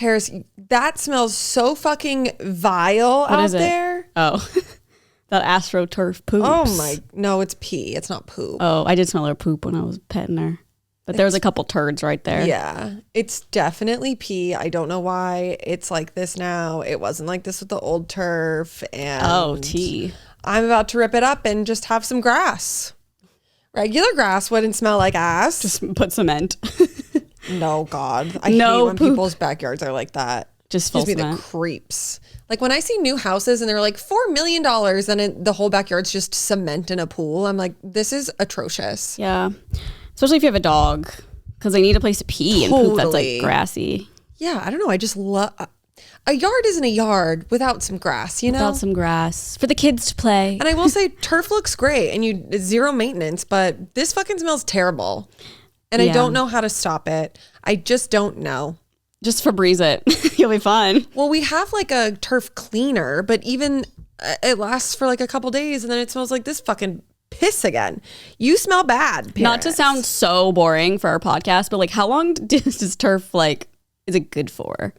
Paris, that smells so fucking vile out there. Oh, that AstroTurf poops. Oh my, no, it's pee. It's not poop. Oh, I did smell her poop when I was petting her. But there was a couple turds right there. Yeah, it's definitely pee. I don't know why it's like this now. It wasn't like this with the old turf. And tea. I'm about to rip it up and just have some grass. Regular grass wouldn't smell like ass. Just put cement. No, God. I hate when people's backyards are like that. Just gives me the creeps. Like when I see new houses and they're like $4 million and the whole backyard's just cement in a pool, I'm like, this is atrocious. Yeah. Especially if you have a dog, because they need a place to pee and poop that's like grassy. Yeah, I don't know. I just love... A yard isn't a yard without some grass, you know? Without some grass. For the kids to play. And I will say turf looks great and zero maintenance, but this fucking smells terrible. And I don't know how to stop it. I just don't know. Just Febreze it. You'll be fine. Well, we have like a turf cleaner, but even it lasts for like a couple days and then it smells like this fucking piss again. You smell bad, Paris. Not to sound so boring for our podcast, but like how long does turf like, is it good for?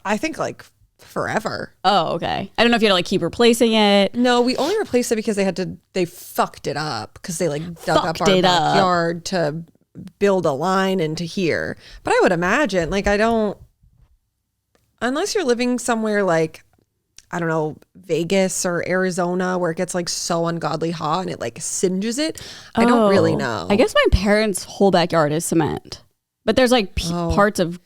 I think like forever. Oh, okay. I don't know if you had to like keep replacing it. No, we only replaced it because they fucked it up because they like dug up our backyard to build a line into here. But I would imagine like unless you're living somewhere like, I don't know, Vegas or Arizona where it gets like so ungodly hot and it like singes it. I don't really know. I guess my parents' whole backyard is cement, but there's like parts of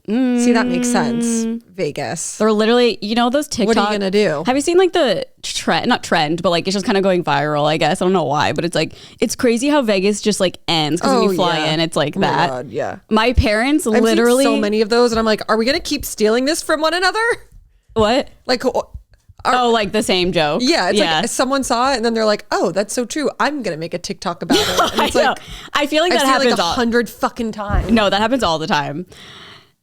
See, that makes sense. Vegas. They're literally, you know, those TikTok. What are you going to do? Have you seen like the trend, not trend, but like it's just kind of going viral, I guess. I don't know why, but it's like, it's crazy how Vegas just like ends because when you fly in, it's like that. My God, yeah. My parents I've literally. seen so many of those and I'm like, are we going to keep stealing this from one another? What? Like, like the same joke. Yeah, it's like someone saw it and then they're like, "Oh, that's so true. I'm gonna make a TikTok about it." And it's like, I feel like that happens like 100 fucking times. No, that happens all the time.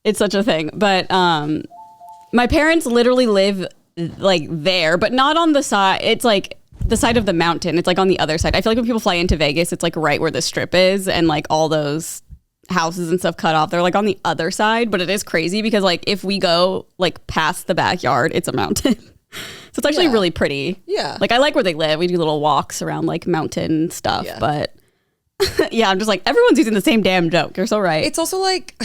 It's such a thing. But my parents literally live like there, but not on the side. It's like the side of the mountain. It's like on the other side. I feel like when people fly into Vegas, it's like right where the strip is and like all those houses and stuff cut off. They're like on the other side, but it is crazy because like if we go like past the backyard, it's a mountain. So it's actually really pretty. Yeah. Like I like where they live. We do little walks around like mountain stuff, but yeah, I'm just like, everyone's using the same damn joke. You're so right. It's also like,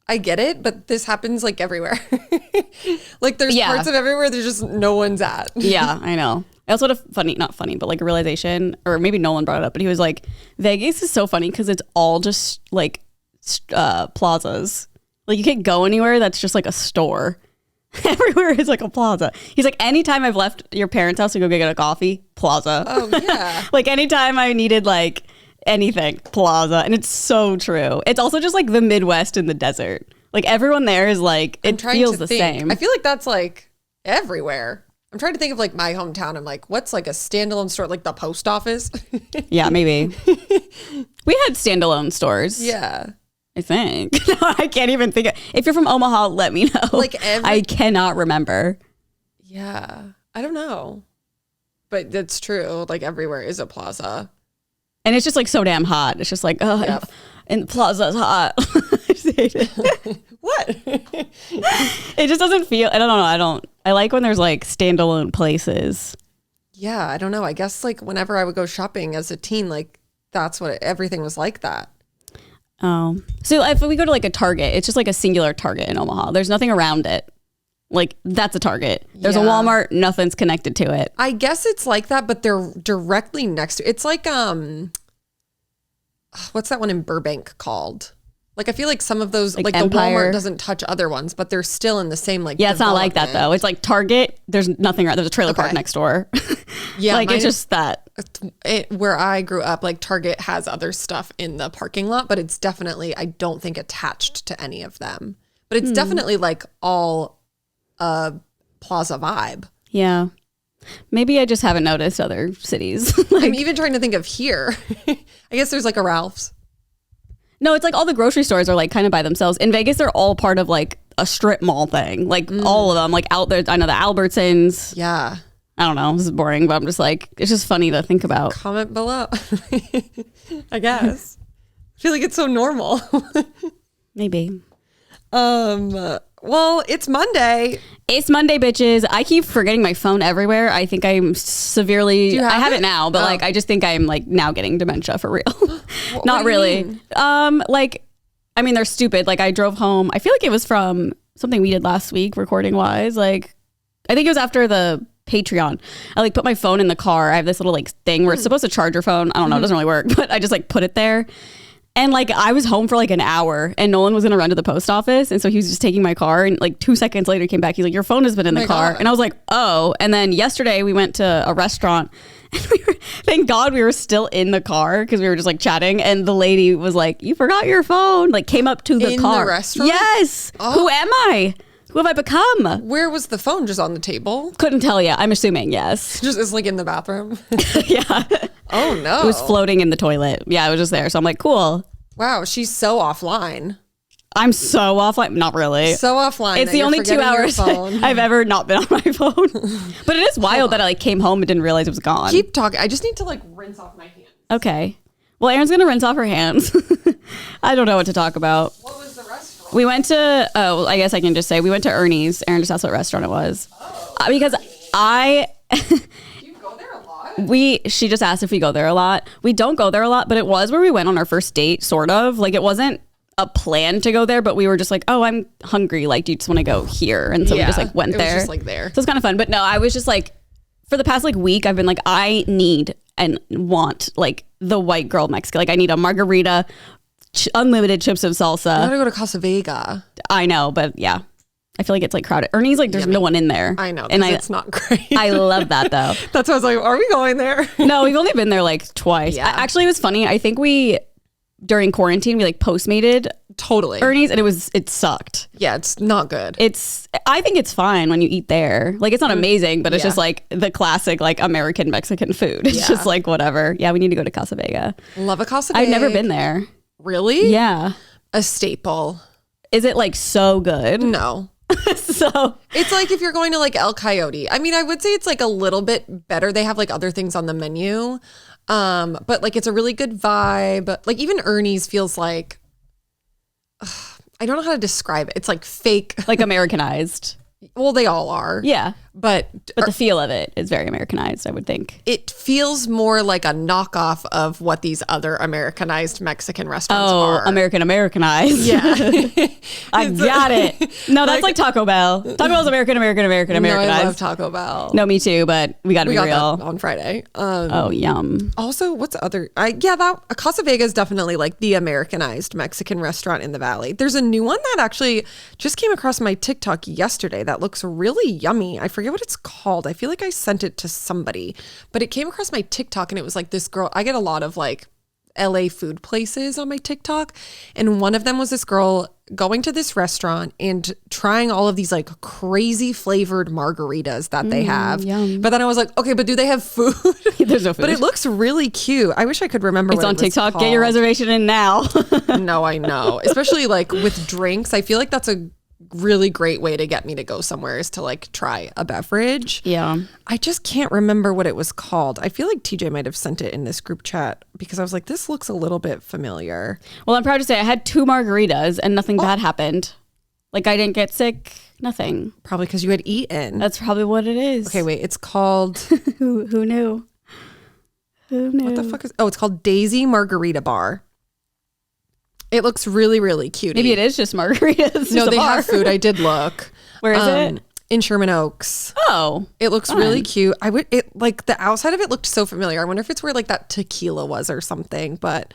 I get it, but this happens like everywhere. Like there's parts of everywhere there's just no one's at. Yeah, I know. I also had not funny, but like a realization, or maybe Nolan brought it up, but he was like, Vegas is so funny because it's all just like plazas. Like you can't go anywhere that's just like a store. Everywhere is like a plaza. He's like, anytime I've left your parents' house to go get a coffee, plaza. Oh, yeah. Like anytime I needed like anything, plaza. And it's so true. It's also just like the Midwest in the desert. Like everyone there is like, it feels the same. I feel like that's like everywhere. I'm trying to think of like my hometown. I'm like, what's like a standalone store? Like the post office? Yeah, maybe. We had standalone stores. Yeah. I think. No, I can't even think. If you're from Omaha, let me know. Like I cannot remember. Yeah. I don't know. But that's true. Like everywhere is a plaza. And it's just like so damn hot. It's just like, and the plaza's hot. I just hate it. What? It just doesn't feel, I don't know. I like when there's like standalone places. Yeah, I don't know. I guess like whenever I would go shopping as a teen, like that's what everything was like that. Oh, so if we go to like a Target, it's just like a singular Target in Omaha. There's nothing around it. Like that's a Target. There's a Walmart. Nothing's connected to it. I guess it's like that, but they're directly next to. It's like what's that one in Burbank called? Like I feel like some of those like the Walmart doesn't touch other ones, but they're still in the same like. Yeah, it's not like that though. It's like Target. There's nothing around. There's a trailer park next door. Yeah, like it's just that. Where I grew up, like Target has other stuff in the parking lot, but it's definitely, I don't think attached to any of them. But it's definitely like all plaza vibe. Yeah. Maybe I just haven't noticed other cities. Like, I'm even trying to think of here. I guess there's like a Ralph's. No, it's like all the grocery stores are like kind of by themselves. In Vegas, they're all part of like a strip mall thing. Like all of them, like out there. I know the Albertsons. Yeah. I don't know. This is boring, but I'm just like, it's just funny to think about. Comment below. I guess. I feel like it's so normal. Maybe. Well, it's Monday. It's Monday, bitches. I keep forgetting my phone everywhere. I think I'm severely. I have it now, but like I just think I'm like now getting dementia for real. Not really. Like, I mean, they're stupid. Like I drove home. I feel like it was from something we did last week, recording wise. Like, I think it was after the Patreon. I like put my phone in the car. I have this little like thing where it's supposed to charge your phone. I don't know. It doesn't really work, but I just like put it there. And like I was home for like an hour and Nolan was gonna run to the post office. And so he was just taking my car and like 2 seconds later he came back. He's like, your phone has been in the car. God. And I was like, oh. And then yesterday we went to a restaurant and thank God we were still in the car because we were just like chatting. And the lady was like, you forgot your phone. Like came up to the car. In the restaurant? Yes. Oh. Who am I? Who have I become? Where was the phone? Just on the table? Couldn't tell you. I'm assuming yes. Just it's like in the bathroom? Yeah. Oh no. It was floating in the toilet. Yeah, it was just there. So I'm like, cool. Wow, she's so offline. I'm so offline. Not really. So offline. It's the only 2 hours I've ever not been on my phone. But it is wild that I like came home and didn't realize it was gone. Keep talking. I just need to like rinse off my hands. Okay. Well, Erin's going to rinse off her hands. I don't know what to talk about. What was the restaurant? We went to, I guess I can just say, we went to Ernie's. Erin just asked what restaurant it was. Oh. Because Do you go there a lot? She just asked if we go there a lot. We don't go there a lot, but it was where we went on our first date, sort of. Like, it wasn't a plan to go there, but we were just like, oh, I'm hungry. Like, do you just want to go here? And so we just like went there. It was just like there. So it's kind of fun. But no, I was just like, for the past like week, I've been like, I need and want like the white girl Mexican. Like, I need a margarita, unlimited chips and salsa. I gotta go to Casa Vega. I know, but yeah. I feel like it's like crowded. Ernie's like, there's no one in there. I know. And it's not great. I love that though. That's why I was like, are we going there? No, we've only been there like twice. Yeah. Actually, it was funny. I think during quarantine, we like Postmated Totally. Ernie's and it sucked. Yeah, it's not good. I think it's fine when you eat there. Like, it's not amazing, but it's just like the classic like American Mexican food. It's just like whatever. Yeah, we need to go to Casa Vega. Love a Casa Vega. I've never been there. Really? Yeah. A staple. Is it like so good? No. So it's like if you're going to like El Coyote. I mean, I would say it's like a little bit better. They have like other things on the menu. But like it's a really good vibe. Like even Ernie's feels like I don't know how to describe it. It's like fake. Like Americanized. Well, they all are. Yeah. But the feel of it is very Americanized, I would think. It feels more like a knockoff of what these other Americanized Mexican restaurants are. Oh, Americanized. Yeah. I got it. No, that's like Taco Bell. Taco Bell's Americanized. No, I love Taco Bell. No, me too, but we got to be real. That on Friday. Oh, yum. Also, what's other? Casa Vega is definitely like the Americanized Mexican restaurant in the Valley. There's a new one that actually just came across my TikTok yesterday that looks really yummy. I forget what it's called. I feel like I sent it to somebody, but it came across my TikTok and it was like this girl. I get a lot of like LA food places on my TikTok. And one of them was this girl going to this restaurant and trying all of these like crazy flavored margaritas that they have. Yum. But then I was like, okay, but do they have food? There's no food. But it looks really cute. I wish I could remember it's what on it was TikTok. called. Get your reservation in now. No, I know. Especially like with drinks. I feel like that's a really great way to get me to go somewhere is to like try a beverage. Yeah. I just can't remember what it was called. I feel like TJ might have sent it in this group chat because I was like, this looks a little bit familiar. Well, I'm proud to say I had 2 margaritas and nothing bad happened. Like I didn't get sick. Nothing. Probably because you had eaten. That's probably what it is. Okay, wait. It's called... Who knew? Who knew? What the fuck is... Oh, it's called Daisy Margarita Bar. It looks really, really cute. Maybe it is just margaritas. No, they have food. I did look. Where is it? In Sherman Oaks. Oh, it looks really cute. Like the outside of it looked so familiar. I wonder if it's where like that tequila was or something, but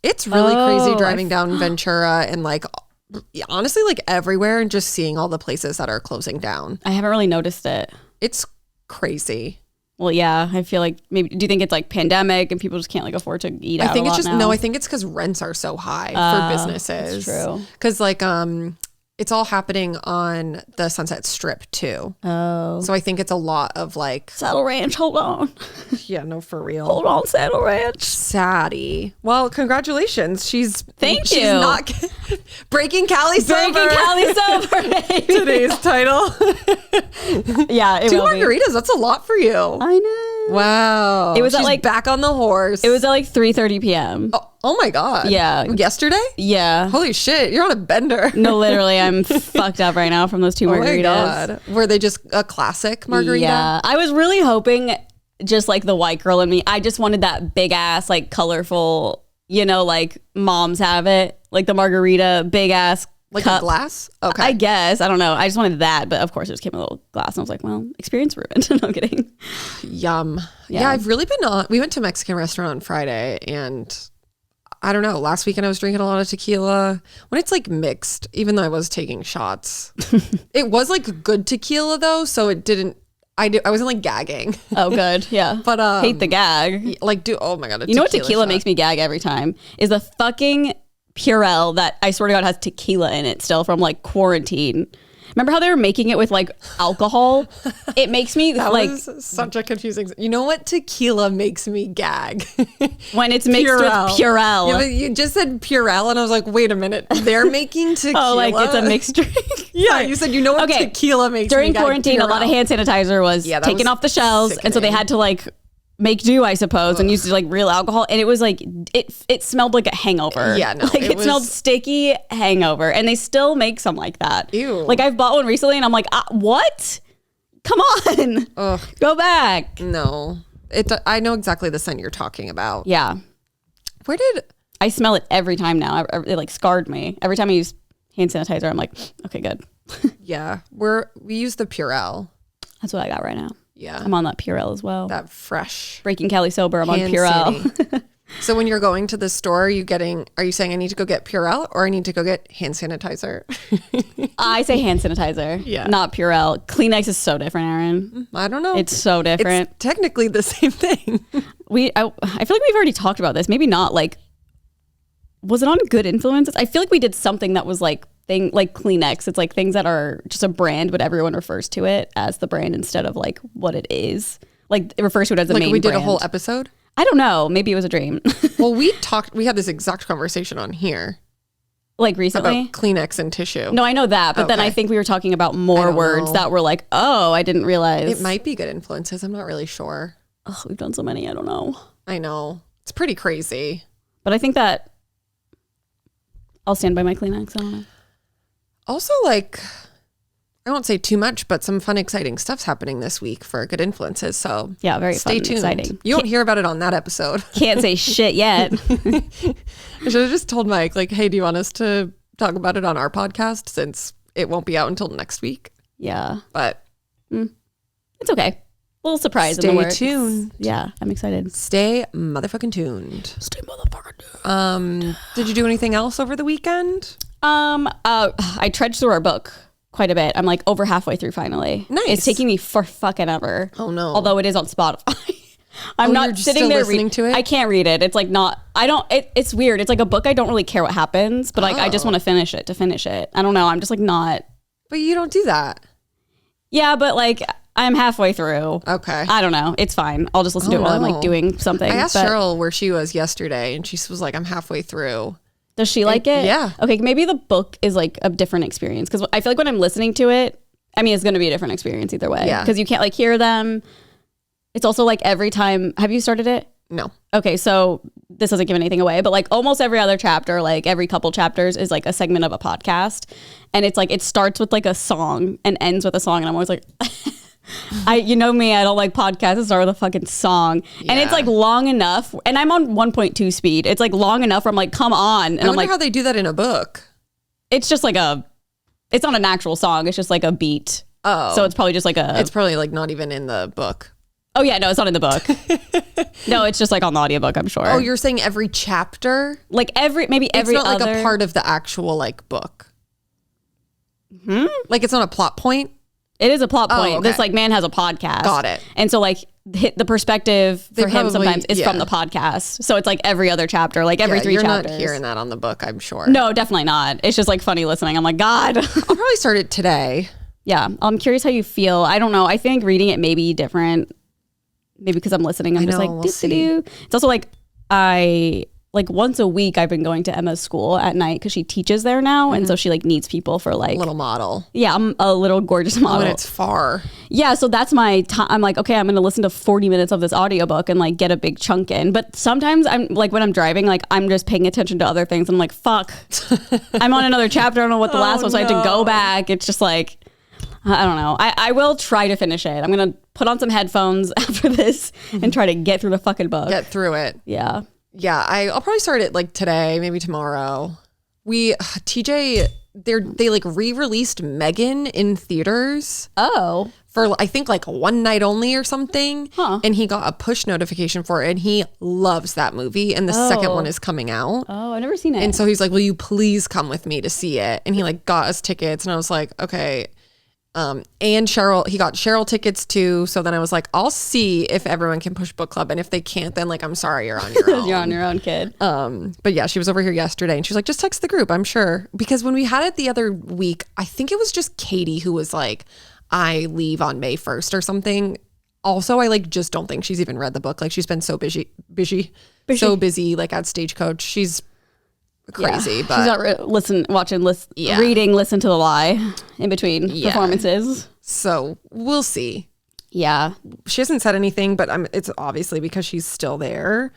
it's really crazy driving down Ventura and like honestly like everywhere and just seeing all the places that are closing down. I haven't really noticed it. It's crazy. Well, yeah, I feel like maybe. Do you think it's like pandemic and people just can't like afford to eat out? I think a it's lot just now? no. I think it's because rents are so high for businesses. That's true. Because like it's all happening on the Sunset Strip too. Oh, so I think it's a lot of like Saddle Ranch. Hold on. Yeah, no, for real. Hold on, Saddle Ranch. Sadie. Well, congratulations. She's not breaking Cali sober. Breaking Cali sober. Today's title. Yeah, it 2 will margaritas. Be. That's a lot for you. I know. Wow. It was She's at like back on the horse. It was at like 3:30 p.m. Oh my God. Yeah. Yesterday? Yeah. Holy shit. You're on a bender. No, literally, I'm fucked up right now from those 2 margaritas. Oh my God. Were they just a classic margarita? Yeah. I was really hoping, just like the white girl in me, I just wanted that big ass, like colorful, like moms have it, like the margarita, big ass like cup. a glass? Okay. I guess. I don't know. I just wanted that, but of course it just came in a little glass, and I was like, well, experience ruined. No kidding. Yum. Yeah, I've really been we went to a Mexican restaurant on Friday, and I don't know, last weekend I was drinking a lot of tequila. When it's like mixed, even though I was taking shots, it was like good tequila though, so it didn't, I wasn't like gagging. Oh, good. Yeah. But hate the gag. Like, oh my God. You know what tequila shot makes me gag every time? Is the fucking Purell that I swear to God has tequila in it still from like quarantine. Remember how they were making it with like alcohol? It makes me that like was such a confusing. You know what tequila makes me gag? When it's mixed Purell. with Purell. Yeah, but you just said Purell, and I was like, wait a minute, they're making tequila. Oh, like it's a mixed drink. Yeah, you said what tequila makes during me gag? quarantine. Purell. A lot of hand sanitizer was taken off the shelves, sickening. and so they had to like make do, I suppose, and used like real alcohol, and it was like it smelled like a hangover. Yeah, no, like it smelled sticky hangover, and they still make some like that. Ew. Like I've bought one recently, and I'm like, what? Come on, Ugh. Go back. No, I know exactly the scent you're talking about. Yeah, where did I smell it every time now? It like scarred me every time I use hand sanitizer. I'm like, okay, good. Yeah, we use the Purell. That's what I got right now. Yeah, I'm on that Purell as well. That fresh Breaking Cali sober. I'm on hand Purell. So when you're going to the store, are you saying I need to go get Purell or I need to go get hand sanitizer? I say hand sanitizer. Yeah. Not Purell. Kleenex is so different, Erin. I don't know. It's so different. It's technically the same thing. I feel like we've already talked about this. Maybe not. Like, was it on Good Influences? I feel like we did something that was like Kleenex. It's like things that are just a brand, but everyone refers to it as the brand instead of like what it is. Like it refers to it as the main brand. We did a whole episode? I don't know. Maybe it was a dream. Well, we had this exact conversation on here. Like recently? About Kleenex and tissue. No, I know that. But then I think we were talking about more words that were like, oh, I didn't realize. It might be Good Influences. I'm not really sure. Oh, we've done so many. I don't know. I know. It's pretty crazy. But I think that I'll stand by my Kleenex. I don't know. Also, like, I won't say too much, but some fun, exciting stuff's happening this week for Good Influences. So yeah, very stay fun, tuned. Exciting. You won't hear about it on that episode. Can't say shit yet. I should have just told Mike, like, hey, do you want us to talk about it on our podcast since it won't be out until next week? Yeah. But it's okay. A little surprise in the works. Stay tuned. Yeah, I'm excited. Stay motherfucking tuned. Stay motherfucking tuned. Did you do anything else over the weekend? I trudged through our book quite a bit. I'm like over halfway through finally. Nice. It's taking me for fucking ever. Oh no. Although it is on Spotify. I'm not sitting there listening to it. I can't read it. It's like not, I don't, it's weird. It's like a book. I don't really care what happens, but like, I just want to finish it. I don't know. I'm just like not. But you don't do that. Yeah, but like I'm halfway through. Okay. I don't know. It's fine. I'll just listen to it while I'm like doing something. I asked Cheryl where she was yesterday and she was like, I'm halfway through. Does she like it? Yeah. Okay, maybe the book is like a different experience because I feel like when I'm listening to it, I mean, it's going to be a different experience either way. Yeah. Because you can't like hear them. It's also like every time. Have you started it? No. Okay, so this doesn't give anything away, but like almost every other chapter, like every couple chapters is like a segment of a podcast. And it's like, it starts with like a song and ends with a song. And I'm always like, you know me, I don't like podcasts that start with a fucking song. Yeah. And it's like long enough. And I'm on 1.2 speed. It's like long enough where I'm like, come on. And I wonder like, how they do that in a book. It's just like it's not an actual song. It's just like a beat. Oh. So it's probably just like it's probably like not even in the book. Oh yeah, no, it's not in the book. No, it's just like on the audiobook, I'm sure. Oh, you're saying every chapter? Like maybe every other. It's not other... like a part of the actual like book. Like it's not a plot point? It is a plot point. Okay. This like man has a podcast. Got it. And so like the perspective for him sometimes is from the podcast. So it's like every other chapter, like every 3 chapters. You're not hearing that on the book, I'm sure. No, definitely not. It's just like funny listening. I'm like, God. I'll probably start it today. Yeah. I'm curious how you feel. I don't know. I think reading it may be different. Maybe because I'm listening. I'm just like, we'll see. It's also like, I like once a week I've been going to Emma's school at night because she teaches there now. And so she like needs people for like little model. Yeah, I'm a little gorgeous model. When it's far. Yeah, so that's my time. I'm like, okay, I'm going to listen to 40 minutes of this audiobook and like get a big chunk in. But sometimes I'm like, when I'm driving, like I'm just paying attention to other things. I'm like, fuck, I'm on another chapter. I don't know what the last was. So I had to go back. It's just like, I don't know. I will try to finish it. I'm going to put on some headphones after this and try to get through the fucking book. Get through it. Yeah. Yeah, I'll probably start it like today, maybe tomorrow. TJ, they like re-released Megan in theaters. Oh. For I think like one night only or something. Huh. And he got a push notification for it and he loves that movie. And the second one is coming out. Oh, I've never seen it. And so he's like, will you please come with me to see it? And he like got us tickets and I was like, okay. And he got Cheryl tickets too. So then I was like, I'll see if everyone can push book club. And if they can't, then like, I'm sorry, you're on your own. You're on your own, kid. But yeah, she was over here yesterday and she was like, just text the group, I'm sure. Because when we had it the other week, I think it was just Katie who was like, I leave on May 1st or something. Also, I like just don't think she's even read the book. Like she's been so busy, so busy like at Stagecoach. She's crazy, but she's not reading Listen to the Lie in between performances. So we'll see. Yeah, she hasn't said anything, but it's obviously because she's still there.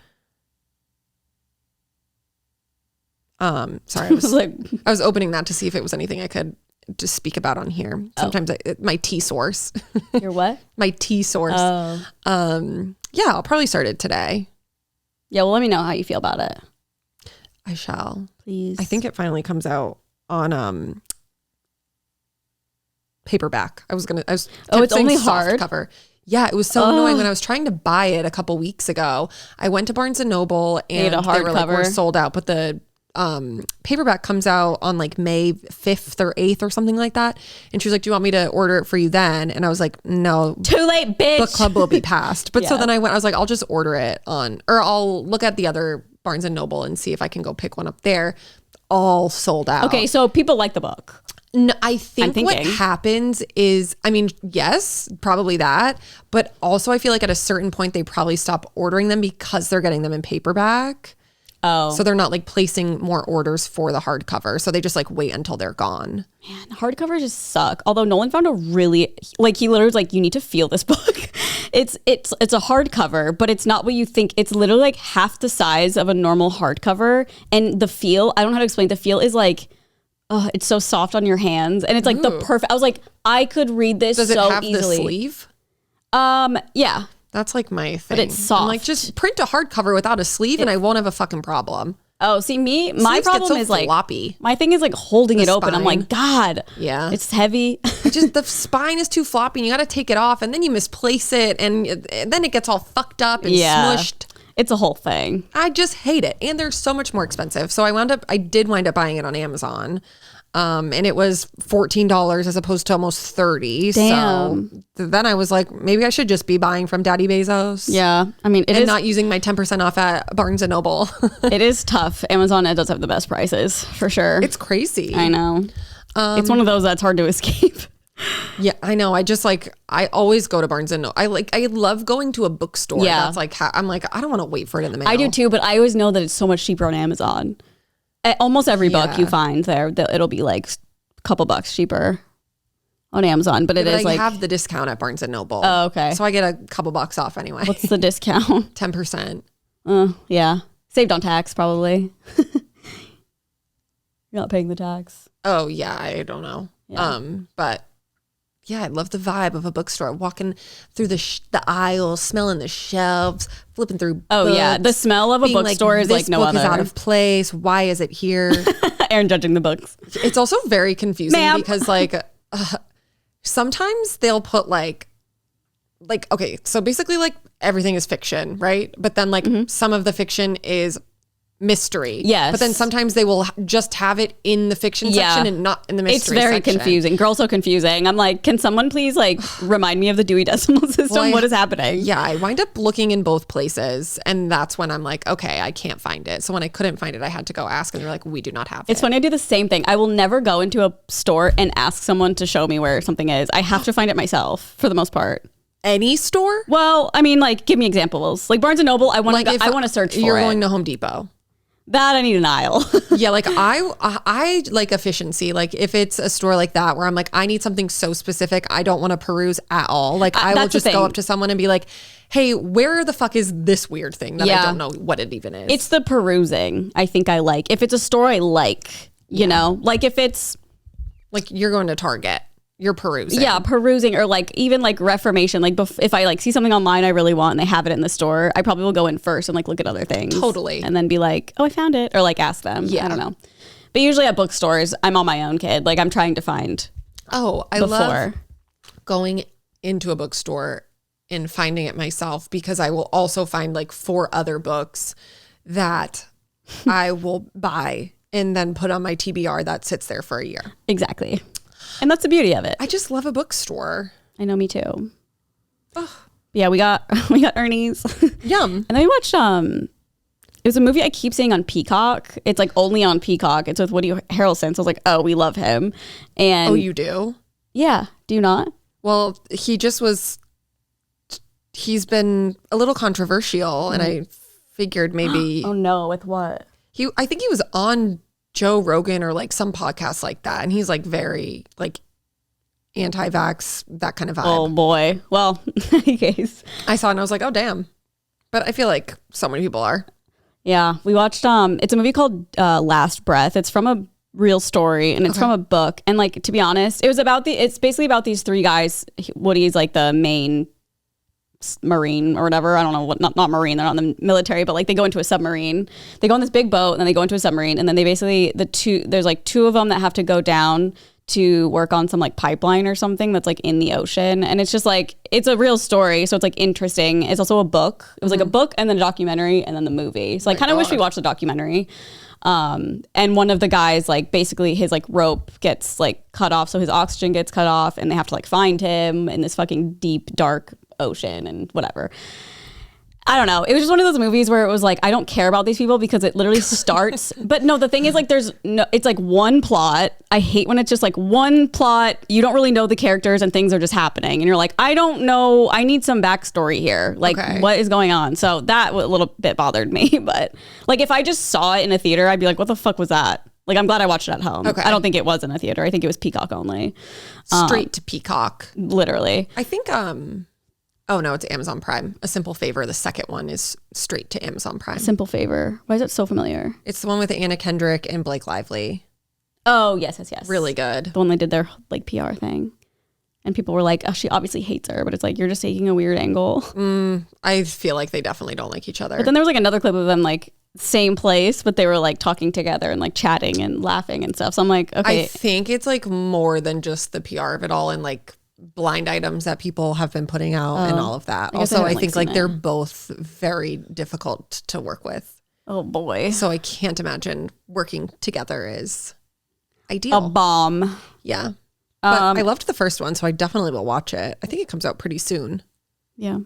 Sorry, I was opening that to see if it was anything I could just speak about on here. Sometimes my tea source. Your what? My tea source. Oh. Yeah, I'll probably start it today. Yeah, well, let me know how you feel about it. I shall. Please. I think it finally comes out on paperback. It's only hard cover. Yeah, it was so annoying when I was trying to buy it a couple weeks ago. I went to Barnes and Noble and they were like, we're sold out, but the paperback comes out on like May 5th or 8th or something like that. And she was like, do you want me to order it for you then? And I was like, no. Too late, bitch. Book club will be passed. But so then I was like, I'll just order it or I'll look at the other Barnes and Noble and see if I can go pick one up there. All sold out. Okay, so people like the book. No, I think what happens is, I mean, yes, probably that. But also I feel like at a certain point, they probably stop ordering them because they're getting them in paperback. Oh. So they're not like placing more orders for the hardcover. So they just like wait until they're gone. Man, hardcovers just suck. Although Nolan found a really, like he literally was like, you need to feel this book. It's a hardcover, but it's not what you think. It's literally like half the size of a normal hardcover. And the feel, I don't know how to explain. The feel is like, oh, it's so soft on your hands. And it's like the perfect, I was like, I could read this so easily. Does it have the sleeve? Yeah. That's like my thing. But it's soft. I'm like, just print a hardcover without a sleeve and I won't have a fucking problem. Oh, see my problem is like floppy. My thing is like holding it open. I'm like, God, yeah, it's heavy. Just the spine is too floppy and you got to take it off and then you misplace it and then it gets all fucked up and smushed. It's a whole thing. I just hate it. And they're so much more expensive. So I did wind up buying it on Amazon. And it was $14 as opposed to almost $30. Damn. So then I was like, maybe I should just be buying from Daddy Bezos. Yeah. I mean, it is not using my 10% off at Barnes and Noble. It is tough. Amazon, it does have the best prices for sure. It's crazy. I know. It's one of those that's hard to escape. Yeah, I know. I just like, I always go to Barnes and Noble. I love going to a bookstore. Yeah. That's like, I'm like, I don't want to wait for it in the mail. I do too, but I always know that it's so much cheaper on Amazon. Almost every book you find there, it'll be like a couple bucks cheaper on Amazon, but I have the discount at Barnes and Noble. Oh, okay. So I get a couple bucks off anyway. What's the discount? 10%. Yeah. Saved on tax, probably. You're not paying the tax. Oh, yeah. I don't know. Yeah. But yeah, I love the vibe of a bookstore. Walking through the aisles, smelling the shelves, flipping through books. Oh, yeah. The smell of a bookstore is like no other. This book is out of place. Why is it here? Erin judging the books. It's also very confusing because like sometimes they'll put like, okay, so basically like everything is fiction, right? But then like some of the fiction is mystery. Yes. But then sometimes they will just have it in the fiction section and not in the mystery section. It's very confusing. Girl, so confusing. I'm like, can someone please like remind me of the Dewey Decimal System? Well, what is happening? Yeah, I wind up looking in both places and that's when I'm like, okay, I can't find it. So when I couldn't find it, I had to go ask and they're like, we do not have it. It's funny, I do the same thing. I will never go into a store and ask someone to show me where something is. I have to find it myself for the most part. Any store? Well, I mean, like, give me examples. Like Barnes and Noble, I want to search for it. You're going to Home Depot. That I need an aisle. Yeah, like I like efficiency. Like if it's a store like that where I'm like, I need something so specific, I don't want to peruse at all. Like I will That's the just go thing. up to someone and be like, hey, where the fuck is this weird thing that I don't know what it even is? It's the perusing I think I like. If it's a store I like, you know, like if it's like you're going to Target, you're perusing. Yeah, perusing, or like even like Reformation. Like if I like see something online I really want and they have it in the store, I probably will go in first and like look at other things. Totally. And then be like, oh, I found it. Or like ask them. Yeah. I don't know. But usually at bookstores, I'm on my own, kid. Like I'm trying to find. Oh, I love going into a bookstore and finding it myself, because I will also find like 4 other books that I will buy and then put on my TBR that sits there for a year. Exactly. And that's the beauty of it. I just love a bookstore. I know, me too. Ugh. Yeah, we got Ernie's. Yum. And then we watched it was a movie I keep seeing on Peacock. It's like only on Peacock. It's with Woody Harrelson. So I was like, oh, we love him. And oh, you do? Yeah. Do you not? Well, he's been a little controversial, and I figured maybe oh no, with what? I think he was on Joe Rogan or like some podcast like that, and he's like very like anti-vax, that kind of vibe. Oh boy. Well, in any case, I saw it and I was like, oh damn. But I feel like so many people are. Yeah, we watched it's a movie called Last Breath. It's from a real story, and it's from a book. And like, to be honest, it's basically about these 3 guys. Woody's like the main Marine or whatever. I don't know what, not Marine. They're not in the military, but like they go into a submarine. They go on this big boat, and then they go into a submarine, and then they basically there's like 2 of them that have to go down to work on some like pipeline or something that's like in the ocean. And it's just like, it's a real story, so it's like interesting. It's also a book. It was like a book and then a documentary and then the movie. So I kind of wish we watched the documentary. And one of the guys, like basically his like rope gets like cut off, so his oxygen gets cut off, and they have to like find him in this fucking deep dark ocean and whatever. I don't know. It was just one of those movies where it was like, I don't care about these people because it literally starts. But no, the thing is like, it's like one plot. I hate when it's just like one plot. You don't really know the characters and things are just happening. And you're like, I don't know. I need some backstory here. Like, what is going on? So that a little bit bothered me. But like, if I just saw it in a theater, I'd be like, what the fuck was that? Like, I'm glad I watched it at home. I don't think it was in a theater. I think it was Peacock only. Straight to Peacock. Literally. I think, oh no, it's Amazon Prime. A Simple Favor, the second one, is straight to Amazon Prime. Simple Favor. Why is it so familiar? It's the one with Anna Kendrick and Blake Lively. Oh, yes. Really good. The one they did their like PR thing. And people were like, oh, she obviously hates her, but it's like, you're just taking a weird angle. I feel like they definitely don't like each other. But then there was like another clip of them like same place, but they were like talking together and like chatting and laughing and stuff. So I'm like, okay. I think it's like more than just the PR of it all, and like blind items that people have been putting out and all of that. Also, I think like they're both very difficult to work with. Oh boy. So I can't imagine working together is ideal. A bomb. Yeah. But I loved the first one, so I definitely will watch it. I think it comes out pretty soon. Yeah.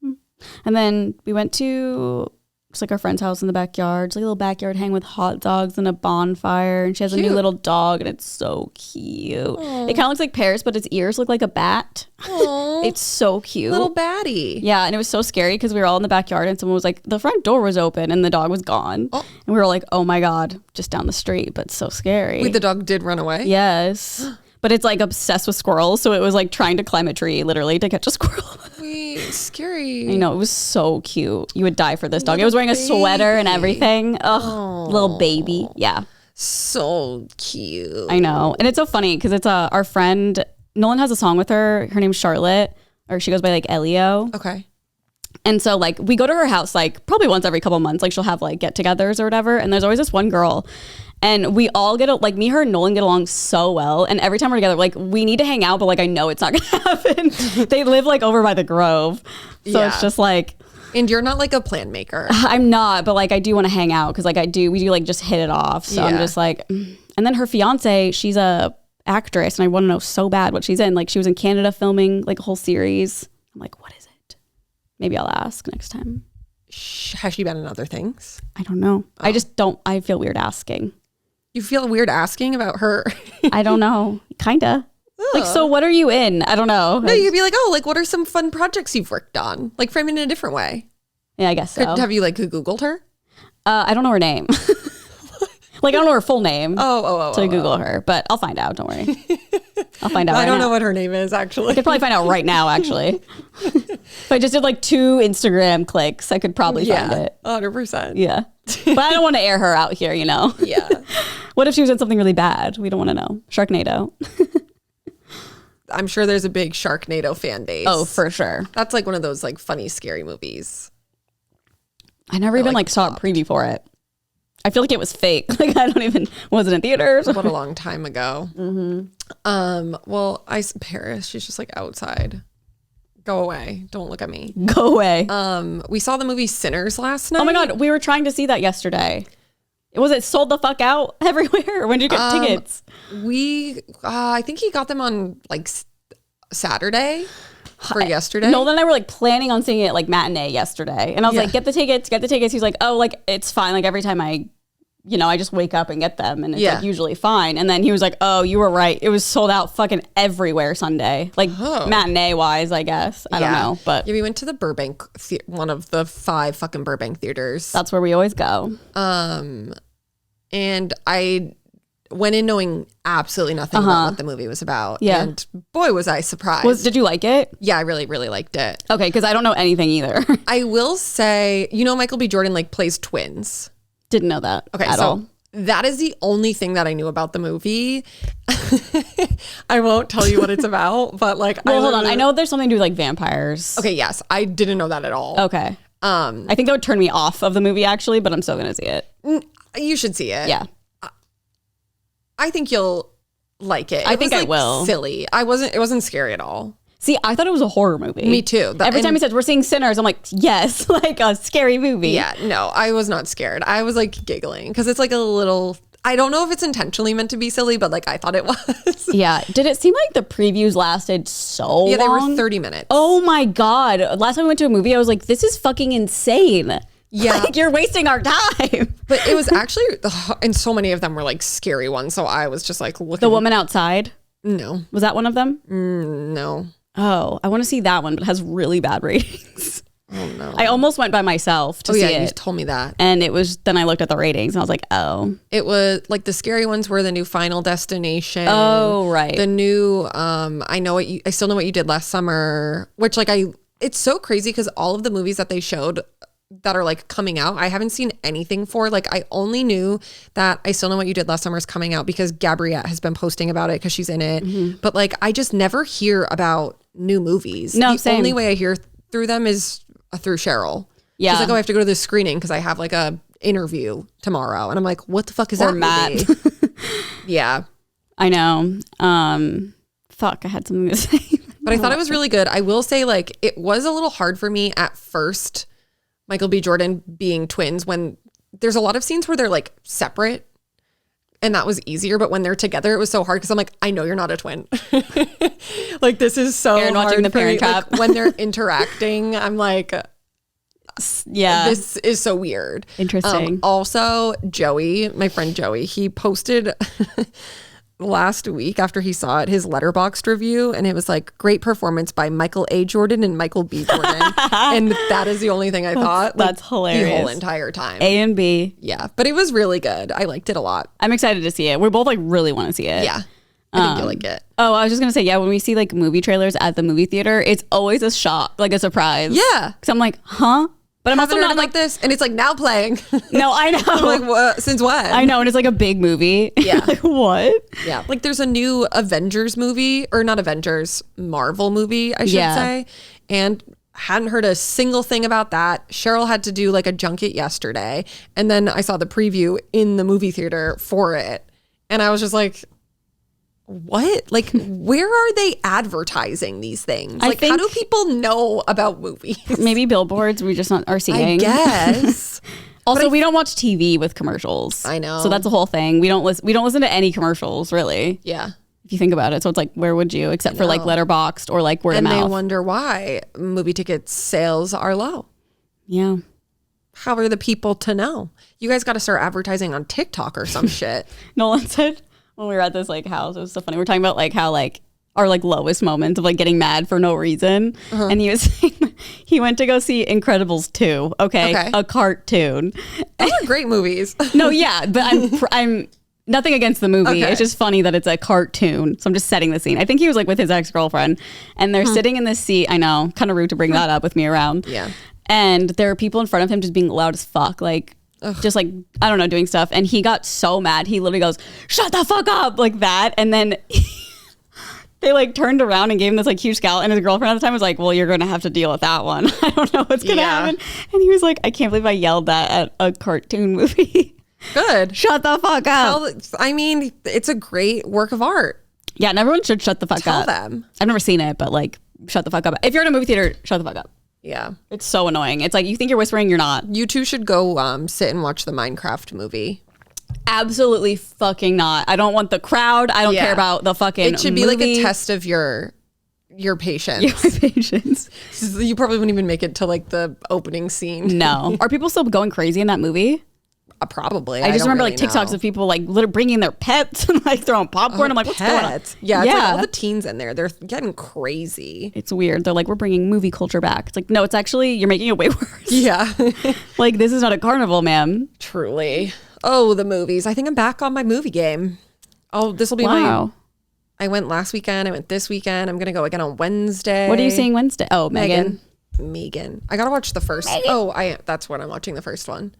And then we went to just like our friend's house in the backyard. It's like a little backyard hang with hot dogs and a bonfire. And she has a new little dog, and it's so cute. Aww. It kind of looks like Paris, but its ears look like a bat. It's so cute. Little baddie. Yeah, and it was so scary because we were all in the backyard, and someone was like, the front door was open and the dog was gone. And we were like, oh my God, just down the street, but so scary. Wait, the dog did run away? Yes. But it's like obsessed with squirrels. So it was like trying to climb a tree literally to catch a squirrel. Wait, scary. I know, it was so cute. You would die for this dog. It was wearing a sweater and everything. Ugh, little baby. Yeah. So cute. I know. And it's so funny because it's our friend, Nolan has a song with her. Her name's Charlotte, or she goes by like Elio. Okay. And so like we go to her house like probably once every couple months. Like she'll have like get-togethers or whatever. And there's always this one girl. And we all like me, her, and Nolan get along so well. And every time we're together, like we need to hang out, but like I know it's not going to happen. They live like over by the Grove. So it's just like. And you're not like a plan maker. I'm not, but like I do want to hang out because like we do like just hit it off. So I'm just like, and then her fiance, she's a actress, and I want to know so bad what she's in. Like she was in Canada filming like a whole series. I'm like, what is it? Maybe I'll ask next time. Has she been in other things? I don't know. I just don't. I feel weird asking. You feel weird asking about her? I don't know. Kinda. Like, so what are you in? I don't know. No, you'd be like, oh, like what are some fun projects you've worked on? Like frame it in a different way. Yeah, I guess so. Have you like Googled her? I don't know her name. Like, I don't know her full name. To Google her, but I'll find out. Don't worry. I'll find out. I don't know what her name is, actually. I could probably find out right now, actually. If I just did like 2 Instagram clicks, I could probably find it. 100%. Yeah. But I don't want to air her out here, you know? Yeah. What if she was in something really bad? We don't want to know. Sharknado. I'm sure there's a big Sharknado fan base. Oh, for sure. That's like one of those like funny, scary movies. I never even like saw a preview for it. I feel like it was fake. Like, I don't even, was it in theaters? What a long time ago. Well, Paris, she's just like outside. Go away. Don't look at me. Go away. We saw the movie Sinners last night. Oh my God. We were trying to see that yesterday. Was it sold the fuck out everywhere? When did you get tickets? I think he got them on like Saturday for yesterday. Nolan and I were like planning on seeing it like matinee yesterday. And I was like, get the tickets. He's like, oh, like it's fine. Like every time I just wake up and get them and it's like usually fine. And then he was like, oh, you were right. It was sold out fucking everywhere Sunday. Like matinee wise, I guess. I don't know. But yeah, we went to the Burbank, one of the 5 fucking Burbank theaters. That's where we always go. And I went in knowing absolutely nothing about what the movie was about. Yeah. And boy, was I surprised. Did you like it? Yeah, I really, really liked it. Okay, because I don't know anything either. I will say, Michael B. Jordan like plays twins. Didn't know that at all. That is the only thing that I knew about the movie. I won't tell you what it's about, but like, hold on. I know there's something to do with like vampires. Okay, yes. I didn't know that at all. Okay. I think that would turn me off of the movie actually, but I'm still going to see it. You should see it. Yeah. I think you'll like it. I think I will. Silly. It wasn't scary at all. See, I thought it was a horror movie. Me too. Every time he says we're seeing Sinners, I'm like, yes, like a scary movie. Yeah, no, I was not scared. I was like giggling because it's like a little, I don't know if it's intentionally meant to be silly, but like I thought it was. Yeah. Did it seem like the previews lasted so long? Yeah, they were 30 minutes. Oh my God. Last time we went to a movie, I was like, this is fucking insane. Yeah. Like, you're wasting our time. But it was actually, and so many of them were like scary ones. So I was just like looking. The Woman Outside? No. Was that one of them? No. Oh, I want to see that one, but it has really bad ratings. Oh no. I almost went by myself to see it. You told me that. And then I looked at the ratings and I was like, oh. It was like the scary ones were the new Final Destination. Oh, right. The new, I still know what you did last summer, which like it's so crazy because all of the movies that they showed that are like coming out, I haven't seen anything for. Like I only knew that I Still Know What You Did Last Summer is coming out because Gabriette has been posting about it because she's in it. Mm-hmm. But like I just never hear about new movies. No, the only way I hear through them is through Cheryl. Yeah. She's like, oh, I have to go to this screening because I have like a interview tomorrow. And I'm like, what the fuck is that Matt. movie? Yeah. I know. Fuck, I had something to say. But I thought it was really good. I will say like it was a little hard for me at first, Michael B. Jordan being twins, when there's a lot of scenes where they're like separate. And that was easier, but when they're together, it was so hard because I'm like, I know you're not a twin. Like this is so Erin hard watching The for me. Parent Trap. Like, when they're interacting, I'm like, yeah, this is so weird. Interesting. Also, Joey, my friend Joey, he posted last week after he saw it his Letterboxd review, and it was like great performance by Michael A. Jordan and Michael B. Jordan, and that is the only thing I thought. That's hilarious. The whole entire time. A and B. Yeah, but it was really good. I liked it a lot. I'm excited to see it. We both like really want to see it. Yeah, I think you'll like it. Oh, I was just gonna say, yeah, when we see like movie trailers at the movie theater, it's always a shock, like a surprise. Yeah, because I'm like, huh? But I'm also not like this, and it's like now playing. No, I know. I'm like, what? Since when? I know, and it's like a big movie. Yeah. Like, what? Yeah, like there's a new Avengers movie, or not Avengers, Marvel movie, I should say, and hadn't heard a single thing about that. Cheryl had to do like a junket yesterday, and then I saw the preview in the movie theater for it, and I was just like, what? Like, where are they advertising these things? Like, how do people know about movies? Maybe billboards we just are seeing. I guess. Also, we don't watch TV with commercials. I know. So that's the whole thing. We don't listen to any commercials, really. Yeah. If you think about it. So it's like, where would you? Except for like Letterboxd or like word of mouth. And they wonder why movie ticket sales are low. Yeah. How are the people to know? You guys got to start advertising on TikTok or some shit. Nolan said when we were at this like house, it was so funny. We're talking about like how like our like lowest moments of like getting mad for no reason. And he was saying he went to go see Incredibles 2. Okay. A cartoon. Those are great movies. No, yeah, but I'm nothing against the movie. It's just funny that it's a cartoon. So I'm just setting the scene. I think he was like with his ex-girlfriend and they're sitting in this seat. I know, kind of rude to bring that up with me around. Yeah. And there are people in front of him just being loud as fuck. Like, just like, I don't know, doing stuff. And he got so mad. He literally goes, shut the fuck up, like that. And then they like turned around and gave him this like huge scowl. And his girlfriend at the time was like, well, you're going to have to deal with that one. I don't know what's going to happen. And he was like, I can't believe I yelled that at a cartoon movie. Good. Shut the fuck up. I mean, it's a great work of art. Yeah, and everyone should shut the fuck up. Tell them. I've never seen it, but like, shut the fuck up. If you're in a movie theater, shut the fuck up. Yeah. It's so annoying. It's like, you think you're whispering, you're not. You two should go sit and watch the Minecraft movie. Absolutely fucking not. I don't want the crowd. I don't care about the fucking It should be movie. like a test of your patience. Your patience. You probably wouldn't even make it to like the opening scene. No. Are people still going crazy in that movie? Probably. I just don't remember really like TikToks know. of people like literally bringing their pets and like throwing popcorn. I'm like, what's going on? Yeah, it's like all the teens in there. They're getting crazy. It's weird. They're like, we're bringing movie culture back. It's like, no, it's actually, you're making it way worse. Yeah. Like, this is not a carnival, ma'am. Truly. Oh, the movies. I think I'm back on my movie game. Oh, this will be I went last weekend. I went this weekend. I'm going to go again on Wednesday. What are you seeing Wednesday? Oh, Megan. I got to watch the first. Megan. Oh, that's what I'm watching, the first one.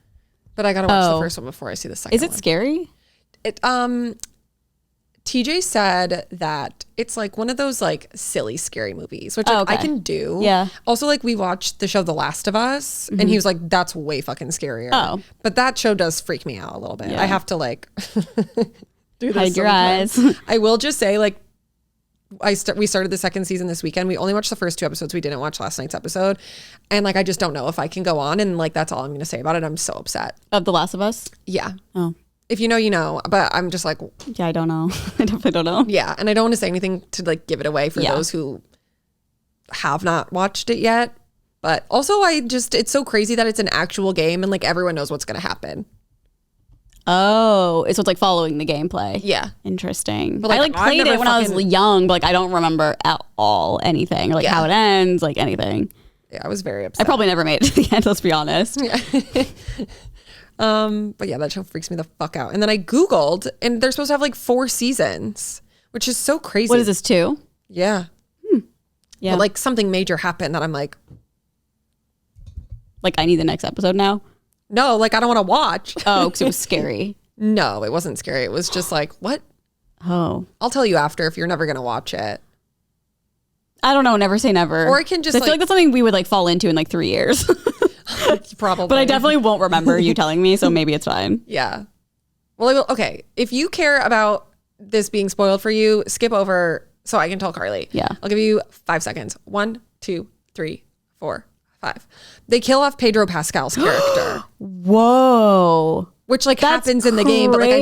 But I got to watch the first one before I see the second one. Is it scary? TJ said that it's like one of those like silly, scary movies, which like, I can do. Yeah. Also, like we watched the show The Last of Us and he was like, that's way fucking scarier. Oh. But that show does freak me out a little bit. Yeah. I have to like do this. Hide your eyes. I will just say like, we started the second season this weekend. We only watched the first 2 episodes. We didn't watch last night's episode. And like, I just don't know if I can go on. And like, that's all I'm going to say about it. I'm so upset. Of The Last of Us? Yeah. Oh. If you know, you know. But I'm just like. Yeah, I don't know. I definitely don't know. Yeah. And I don't want to say anything to like give it away for those who have not watched it yet. But also it's so crazy that it's an actual game and like everyone knows what's going to happen. Oh, so it's like following the gameplay. Yeah. Interesting. But, like, I like played it when I was young, but like I don't remember at all anything or like how it ends, like anything. Yeah, I was very upset. I probably never made it to the end, let's be honest. Yeah. But yeah, that show freaks me the fuck out. And then I Googled and they're supposed to have like 4 seasons, which is so crazy. What is this, 2? Yeah. Yeah. But like something major happened that I'm like, I need the next episode now. no, like I don't want to watch. Oh, because it was scary. No, it wasn't scary. It was just like, what? Oh. I'll tell you after if you're never going to watch it. I don't know. Never say never. Or I can just I feel like that's something we would like fall into in like 3 years. Probably. But I definitely won't remember you telling me, so maybe it's fine. Yeah. Well, I will. Okay. If you care about this being spoiled for you, skip over so I can tell Carly. Yeah. I'll give you 5 seconds. 1, 2, 3, 4, 5. They kill off Pedro Pascal's character. Whoa. Which like That's happens in the game, but like I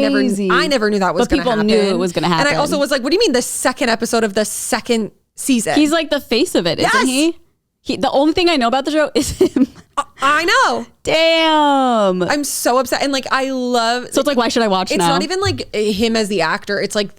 never knew that was going to happen. But people knew it was going to happen. And I also was like, what do you mean the second episode of the second season? He's like the face of it, isn't he? The only thing I know about the show is him. I know. Damn. I'm so upset. And like, I love. So it's like, why should I watch now? It's not even like him as the actor. It's like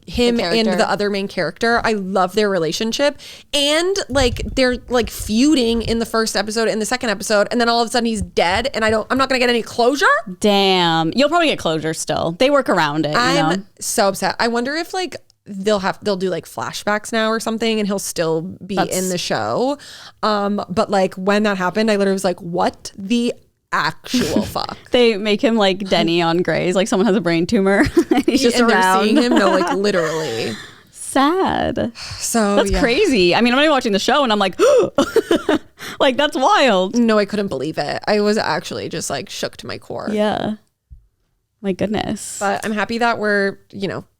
him and the other main character. I love their relationship. And like, they're like feuding in the first episode and the second episode. And then all of a sudden he's dead. And I'm not going to get any closure. Damn. You'll probably get closure still. They work around it. I'm so upset. I wonder if like, they'll do like flashbacks now or something and he'll still be in the show. But like when that happened, I literally was like, what the actual fuck? They make him like Denny on Grey's, like someone has a brain tumor and he's just around. They're seeing him, no, like literally. Sad. So that's crazy. I mean, I'm only watching the show and I'm like, like that's wild. No, I couldn't believe it. I was actually just like shook to my core. Yeah. My goodness. But I'm happy that we're,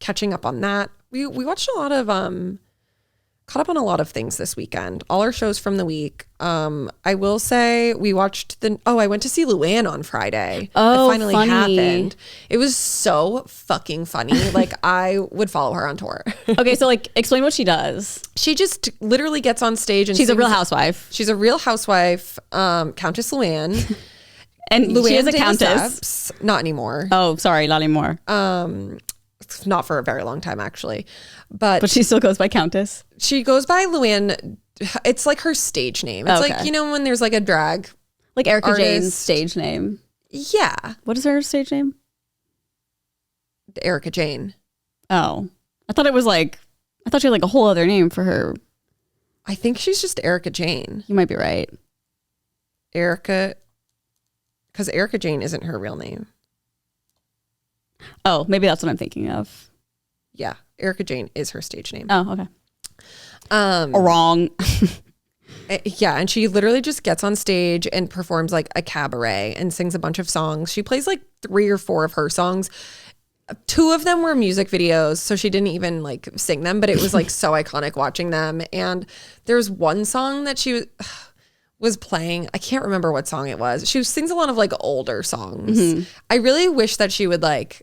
catching up on that. We watched a lot of caught up on a lot of things this weekend. All our shows from the week. I will say we watched I went to see Luann on Friday. Oh, it finally happened. It was so fucking funny. Like I would follow her on tour. Okay, so like explain what she does. She just literally gets on stage and she's a real housewife. She's a real housewife, Countess Luann. And Luann she is a countess. Not anymore. Oh, sorry, not anymore. not for a very long time actually. But she still goes by Countess. She goes by Luann. It's like her stage name. It's like, you know, when there's like a drag. Like Erica artist. Jane's stage name. Yeah. What is her stage name? Erica Jane. Oh. I thought she had like a whole other name for her. I think she's just Erica Jane. You might be right. Erica, because Erica Jane isn't her real name. Oh, maybe that's what I'm thinking of. Yeah. Erica Jane is her stage name. Oh, okay. Wrong. Yeah, and she literally just gets on stage and performs like a cabaret and sings a bunch of songs. She plays like 3 or 4 of her songs. 2 of them were music videos, so she didn't even like sing them, but it was like so iconic watching them. And there's one song that she was playing. I can't remember what song it was. She sings a lot of like older songs. I really wish that she would like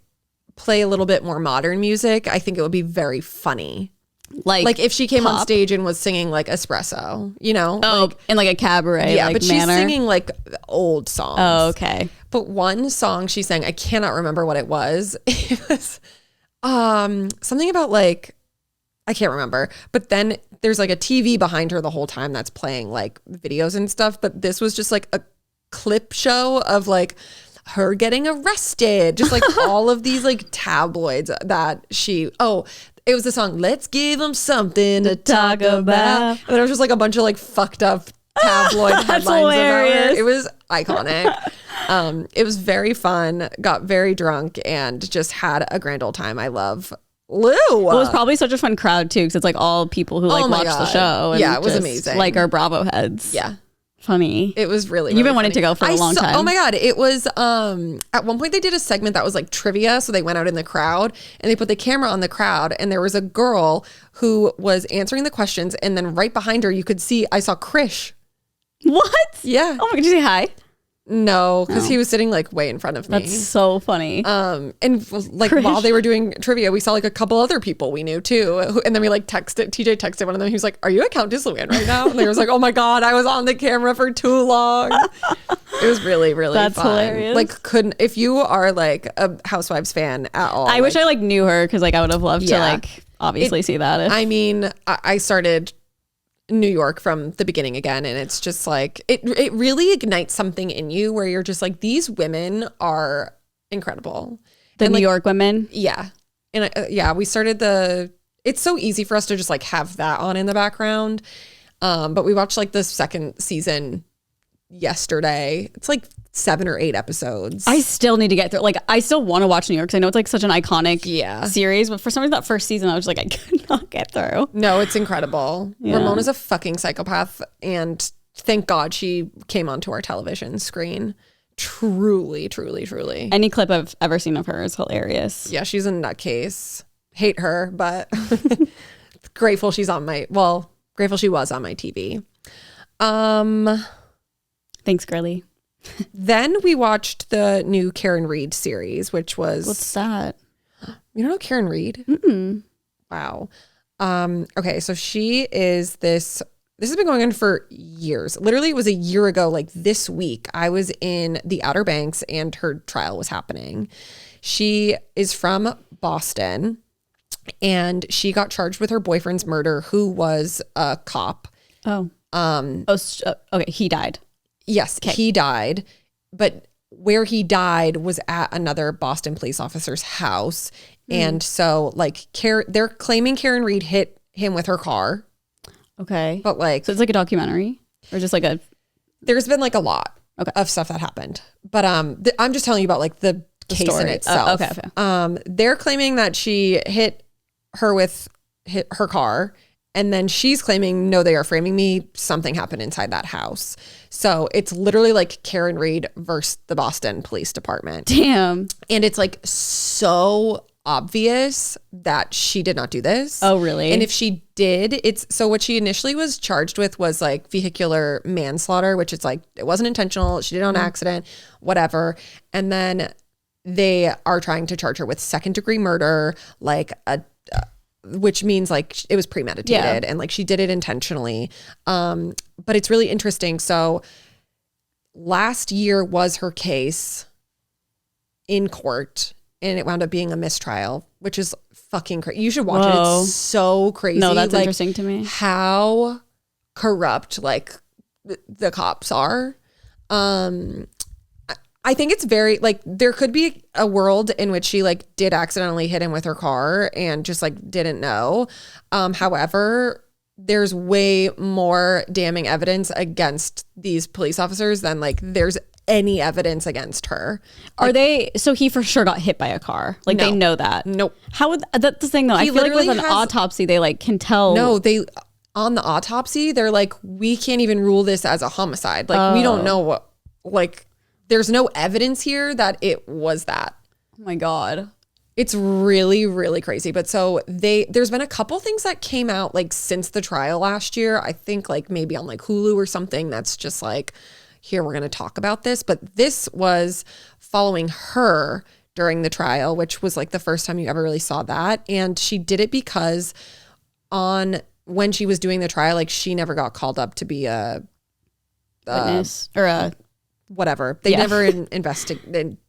play a little bit more modern music. I think it would be very funny. Like if she came on stage and was singing like Espresso, you know? Oh, in like a cabaret but she's singing like old songs. Oh, okay. But one song she sang, I cannot remember what it was. It was something about like, I can't remember. But then there's like a TV behind her the whole time that's playing like videos and stuff. But this was just like a clip show of like her getting arrested. Just like all of these like tabloids that it was the song, Let's Give Them Something to Talk About. And there was just like a bunch of like fucked up tabloid headlines hilarious. about her. It was iconic. It was very fun, got very drunk, and just had a grand old time. I love Lou. Well, it was probably such a fun crowd too, because it's like all people who like watch the show. And yeah, it was amazing. Like our Bravo heads. Yeah. Funny. It was really, You've been wanting to go for a long time. Oh my God. It was, at one point they did a segment that was like trivia. So they went out in the crowd and they put the camera on the crowd, and there was a girl who was answering the questions. And then right behind her, I saw Krish. What? Yeah. Oh my God. Did you say hi? No, because he was sitting like way in front of me. That's so funny. And like Krish. While they were doing trivia, we saw like a couple other people we knew too. And then we like TJ texted one of them. He was like, "Are you at Countess Luann right now?" And they was like, "Oh my God, I was on the camera for too long." It was really, really That's fun. hilarious. Like if you are like a Housewives fan at all. I wish I like knew her, because like I would have loved to like obviously see that. I mean, I started New York from the beginning again, and it's just like it really ignites something in you where you're just like, these women are incredible. The New York women. Yeah. And we started it's so easy for us to just like have that on in the background. But we watched like the 2nd season yesterday. It's like 7 or 8 episodes. I still need to get through. Like, I still want to watch New York, because I know it's like such an iconic series. But for some reason, that first season, I was just like, I could not get through. No, it's incredible. Yeah. Ramona's a fucking psychopath, and thank God she came onto our television screen. Truly, truly, truly. Any clip I've ever seen of her is hilarious. Yeah, she's a nutcase. Hate her, but grateful she was on my TV. Thanks, girly. Then we watched the new Karen Reed series, which was... What's that? You don't know Karen Reed? Mm-mm. Wow. Okay, so she is this has been going on for years. Literally, it was a year ago, like this week, I was in the Outer Banks and her trial was happening. She is from Boston, and she got charged with her boyfriend's murder, who was a cop. Oh. Okay, he died. Yes, he died, but where he died was at another Boston police officer's house. And so like they're claiming Karen Reed hit him with her car. Okay. But like, so it's like a documentary, or just like there's been like a lot of stuff that happened. But I'm just telling you about like the case story in itself. Okay. They're claiming that she hit her car. And then she's claiming, no, they are framing me. Something happened inside that house. So it's literally like Karen Reed versus the Boston Police Department. Damn. And it's like so obvious that she did not do this. Oh, really? And if she did, so what she initially was charged with was like vehicular manslaughter, which is like, it wasn't intentional. She did it on accident, whatever. And then they are trying to charge her with 2nd-degree murder, like which means like it was premeditated and like she did it intentionally. But it's really interesting. So last year was her case in court, and it wound up being a mistrial, which is fucking crazy. You should watch Whoa. it. It's so crazy. No, that's interesting to me. How corrupt like the cops are. I think it's very like there could be a world in which she like did accidentally hit him with her car and just like didn't know. However, there's way more damning evidence against these police officers than like there's any evidence against her. Are they, so he for sure got hit by a car. Like they know that. Nope. How would, that's the thing though. I feel like with an autopsy, they like can tell. No, on the autopsy, they're like, we can't even rule this as a homicide. Like we don't know what, like there's no evidence here that it was that. Oh my God. It's really, really crazy. But so there's been a couple things that came out like since the trial last year. I think like maybe on like Hulu or something that's just like, here, we're going to talk about this. But this was following her during the trial, which was like the first time you ever really saw that. And she did it because when she was doing the trial, like she never got called up to be a witness or a whatever. They never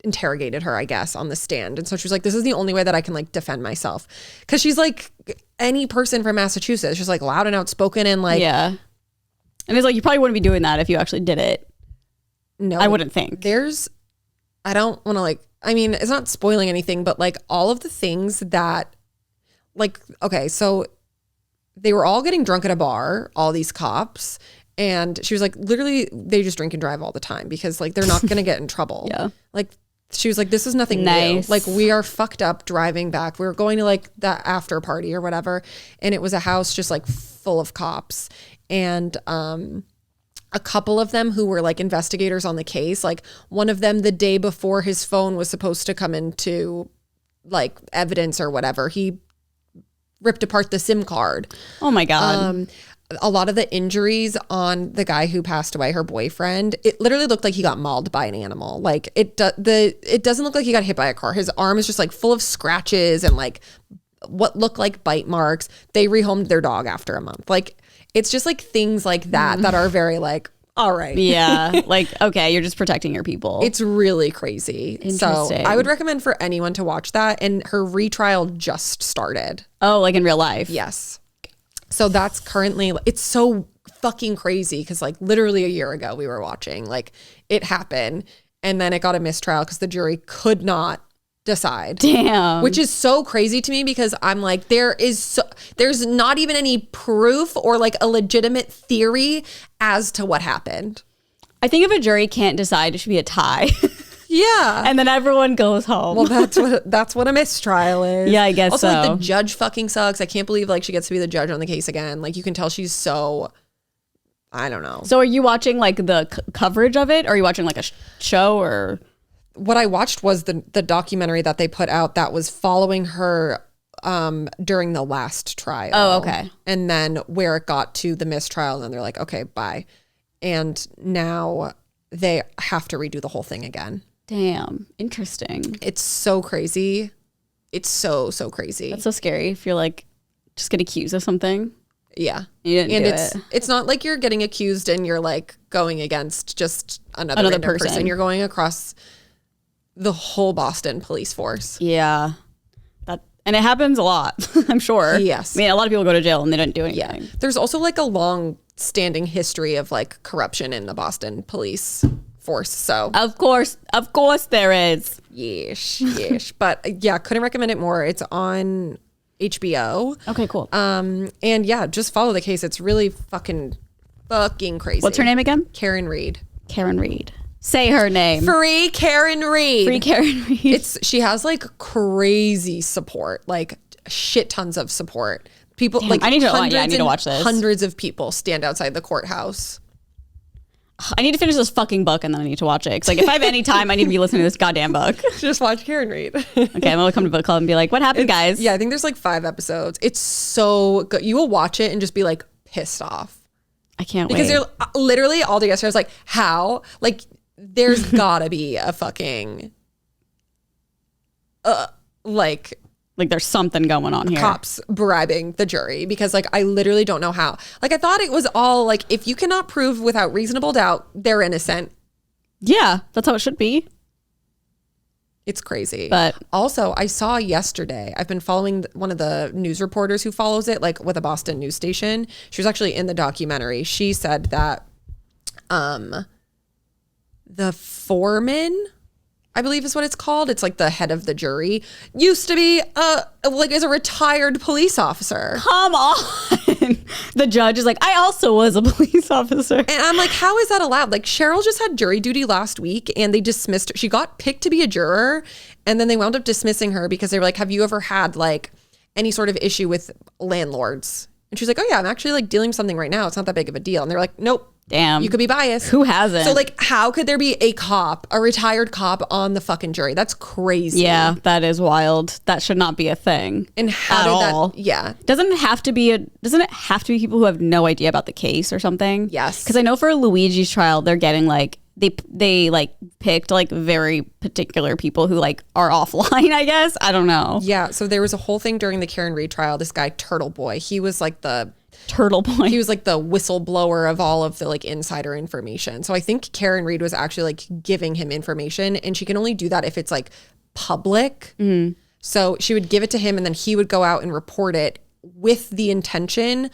interrogated her, I guess, on the stand. And so she was like, this is the only way that I can like defend myself. Cause she's like any person from Massachusetts, she's like loud and outspoken and like. Yeah. And it's like, you probably wouldn't be doing that if you actually did it. No. I wouldn't think. I don't want to like, I mean, it's not spoiling anything, but like all of the things that like, okay, so they were all getting drunk at a bar, all these cops. And she was like, literally, they just drink and drive all the time because like they're not going to get in trouble. Yeah. Like she was like, this is nothing new. Like we are fucked up driving back. We were going to like the after party or whatever. And it was a house just like full of cops. And a couple of them who were like investigators on the case, like one of them the day before his phone was supposed to come into like evidence or whatever, he ripped apart the SIM card. Oh my God. A lot of the injuries on the guy who passed away, her boyfriend, it literally looked like he got mauled by an animal. Like it doesn't look like he got hit by a car. His arm is just like full of scratches and like what look like bite marks. They rehomed their dog after a month. Like it's just like things like that that are very like, all right. Yeah. Like, okay, you're just protecting your people. It's really crazy. So I would recommend for anyone to watch that. And her retrial just started. Oh, like in real life? Yes. So that's currently, it's so fucking crazy because like literally a year ago we were watching, like it happened and then it got a mistrial because the jury could not decide. Damn. Which is so crazy to me because I'm like, there's not even any proof or like a legitimate theory as to what happened. I think if a jury can't decide, it should be a tie. Yeah. And then everyone goes home. Well, that's what a mistrial is. Yeah, I guess also, so. like the judge fucking sucks. I can't believe like she gets to be the judge on the case again. Like you can tell she's so, I don't know. So are you watching like the coverage of it? Or are you watching like a show or? What I watched was the documentary that they put out that was following her during the last trial. Oh, okay. And then where it got to the mistrial and they're like, okay, bye. And now they have to redo the whole thing again. Damn. Interesting. It's so crazy. It's so crazy. That's so scary if you're like just get accused of something. Yeah. You didn't do it. It's not like you're getting accused and you're like going against just another person. You're going across the whole Boston police force. Yeah. And it happens a lot, I'm sure. Yes. I mean, a lot of people go to jail and they don't do anything. Yeah. There's also like a long standing history of like corruption in the Boston police force. So Of course there is. Yeesh. But yeah, couldn't recommend it more. It's on HBO. Okay, cool. And yeah, just follow the case. It's really fucking crazy. What's her name again? Karen Reed. Karen Reed. Say her name. Free Karen Reed. Free Karen Reed. She has like crazy support, like shit tons of support. People like I need to watch this. Hundreds of people stand outside the courthouse. I need to finish this fucking book and then I need to watch it. Because like if I have any time, I need to be listening to this goddamn book. Just watch Karen Reed. Okay, I'm gonna come to book club and be like, what happened, guys? Yeah, I think there's like 5 episodes. It's so good. You will watch it and just be like pissed off. I can't because wait. you're literally all day yesterday. I was like, how? Like, there's gotta be a fucking like there's something going on here. Cops bribing the jury because like I literally don't know how. Like I thought it was all like if you cannot prove without reasonable doubt they're innocent. Yeah, that's how it should be. It's crazy. But also, I saw yesterday, I've been following one of the news reporters who follows it, like with a Boston news station. She was actually in the documentary. She said that the foreman, I believe is what it's called. It's like the head of the jury, used to be is a retired police officer. come on. The judge is like, I also was a police officer. And I'm like, how is that allowed? Like Cheryl just had jury duty last week and they dismissed her. She got picked to be a juror and then they wound up dismissing her because they were like, have you ever had like any sort of issue with landlords? And she's like, oh yeah, I'm actually like dealing with something right now. It's not that big of a deal. And they're like, nope. Damn. You could be biased. Who hasn't? So like, how could there be a retired cop on the fucking jury? That's crazy. Yeah, that is wild. That should not be a thing. And how at did all. that? Yeah. Doesn't it have to be people who have no idea about the case or something? Yes. Because I know for Luigi's trial, they're getting like they like picked like very particular people who like are offline, I guess. I don't know. Yeah. So there was a whole thing during the Karen Reed trial. This guy Turtle Boy, he was like the whistleblower of all of the like insider information. So I think Karen Reed was actually like giving him information, and she can only do that if it's like public. So she would give it to him and then he would go out and report it with the intention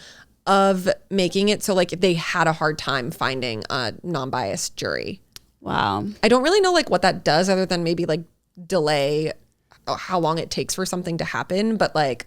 of making it so like they had a hard time finding a non-biased jury. Wow. I don't really know like what that does other than maybe like delay how long it takes for something to happen. But like,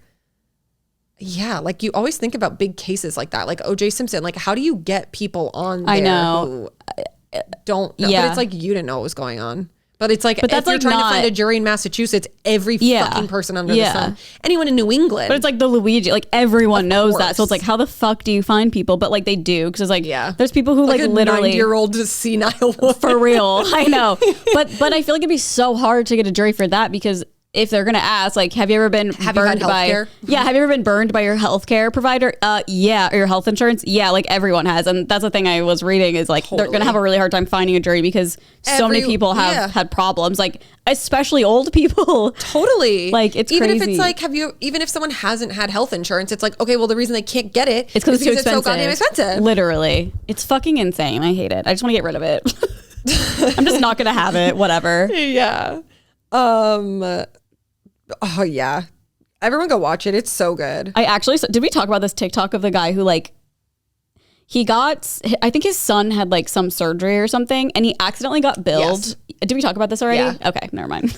yeah, like you always think about big cases like that, like OJ Simpson. Like, how do you get people on there I know. who don't know? Yeah. But it's like you didn't know what was going on. But it's like, But that's if you're like trying not- to find a jury in Massachusetts, every fucking person under the sun, anyone in New England. But it's like the Luigi, like everyone knows that. So course. it's like, how the fuck do you find people? But like they do, because it's like, Yeah. there's people who like a literally 9-year-old senile woman. for real. I know, but I feel like it'd be so hard to get a jury for that, because if they're gonna ask, like, have you ever been you had burned by? healthcare? Yeah, have you ever been burned by your healthcare provider? Yeah, or your health insurance. Yeah, like everyone has, and that's the thing I was reading is like they're gonna have a really hard time finding a jury because so many people have had problems, like especially old people. Totally. Like it's even crazy. if it's like, even if someone hasn't had health insurance, it's like, okay, well, the reason they can't get it It's because it's so goddamn expensive. Literally, it's fucking insane. I hate it. I just want to get rid of it. I'm just not gonna have it. Whatever. Yeah. Oh yeah. Everyone go watch it. It's so good. I actually, did we talk about this TikTok of the guy who like, I think his son had like some surgery or something and he accidentally got billed. Yes. Did we talk about this already? Yeah. Okay, never mind.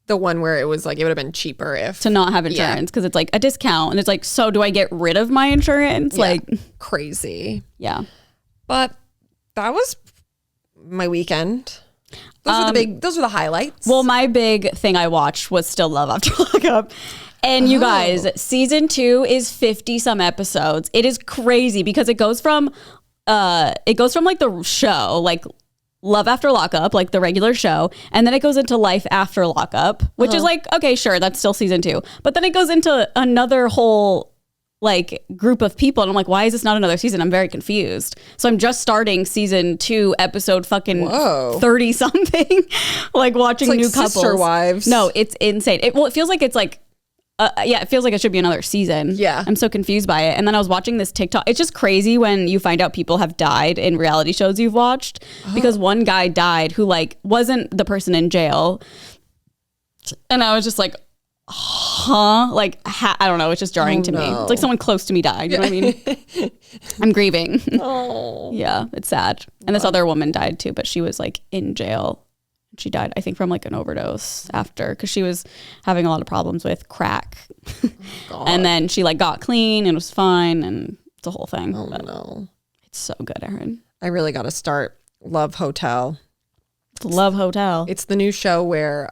The one where it was like, it would have been cheaper if To not have insurance because it's like a discount and it's like, so do I get rid of my insurance? Like, crazy. yeah. But that was my weekend. Those were the highlights. Well, my big thing I watched was still Love After Lockup. And you guys, season 2 is 50 some episodes. It is crazy because it goes from like the show, like Love After Lockup, like the regular show, and then it goes into Life After Lockup, which is like, okay, sure, that's still season 2. But then it goes into another whole like group of people and I'm like, why is this not another season? I'm very confused. So I'm just starting season 2 episode fucking 30 something like watching like new couples. Sister Wives. No, it's insane. It feels like it's like it feels like it should be another season. Yeah. I'm so confused by it. And then I was watching this TikTok. It's just crazy when you find out people have died in reality shows you've watched because one guy died who like wasn't the person in jail. And I was just like, like I don't know, it's just jarring to me. It's like someone close to me died, you know what I mean? I'm grieving. Yeah, it's sad. And this other woman died too, but she was like in jail. She died, I think, from like an overdose after, because she was having a lot of problems with crack. And then she like got clean and was fine, and it's a whole thing. No, it's so good, Erin. I really got to start Love Hotel. Love Hotel. It's the new show where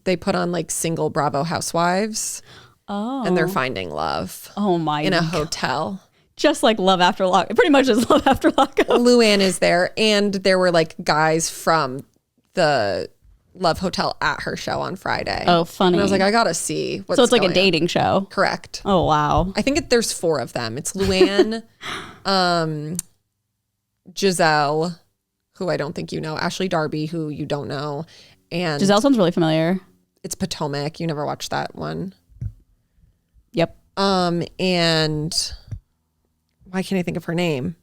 they put on like single Bravo housewives and they're finding love in a hotel. Just like Love After Lockup. It pretty much is Love After Lockup. Luann is there, and there were like guys from the Love Hotel at her show on Friday. Oh, funny. And I was like, I gotta see what's So it's like a going on. dating show. Correct. Oh, wow. I think there's 4 of them. It's Luann, Giselle, who I don't think you know, Ashley Darby, who you don't know, and Giselle sounds really familiar. it's Potomac. You never watched that one. Yep. And why can't I think of her name?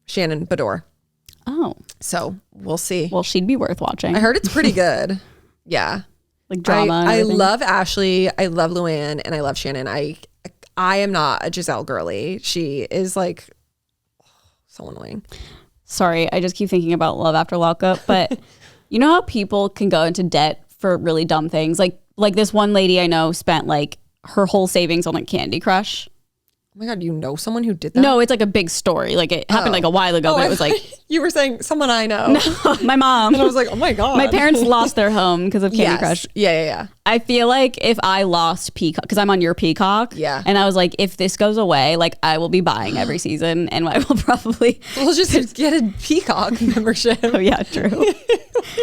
Shannon Bador. Oh. So we'll see. Well, she'd be worth watching. I heard it's pretty good. Yeah. Like drama. I love Ashley. I love Luann, and I love Shannon. I am not a Giselle girly. She is like so annoying. Sorry, I just keep thinking about Love After Lockup, but you know how people can go into debt for really dumb things? Like this one lady I know spent like her whole savings on like Candy Crush. Oh my God, you know someone who did that? No, it's like a big story. Like it happened like a while ago, but it was like... You were saying someone I know. No, my mom. And I was like, oh my God. My parents lost their home because of Candy Crush. Yeah. I feel like if I lost Peacock, because I'm on your Peacock. Yeah. And I was like, if this goes away, like I will be buying every season and I will probably... We'll just get a Peacock membership. Oh yeah, true.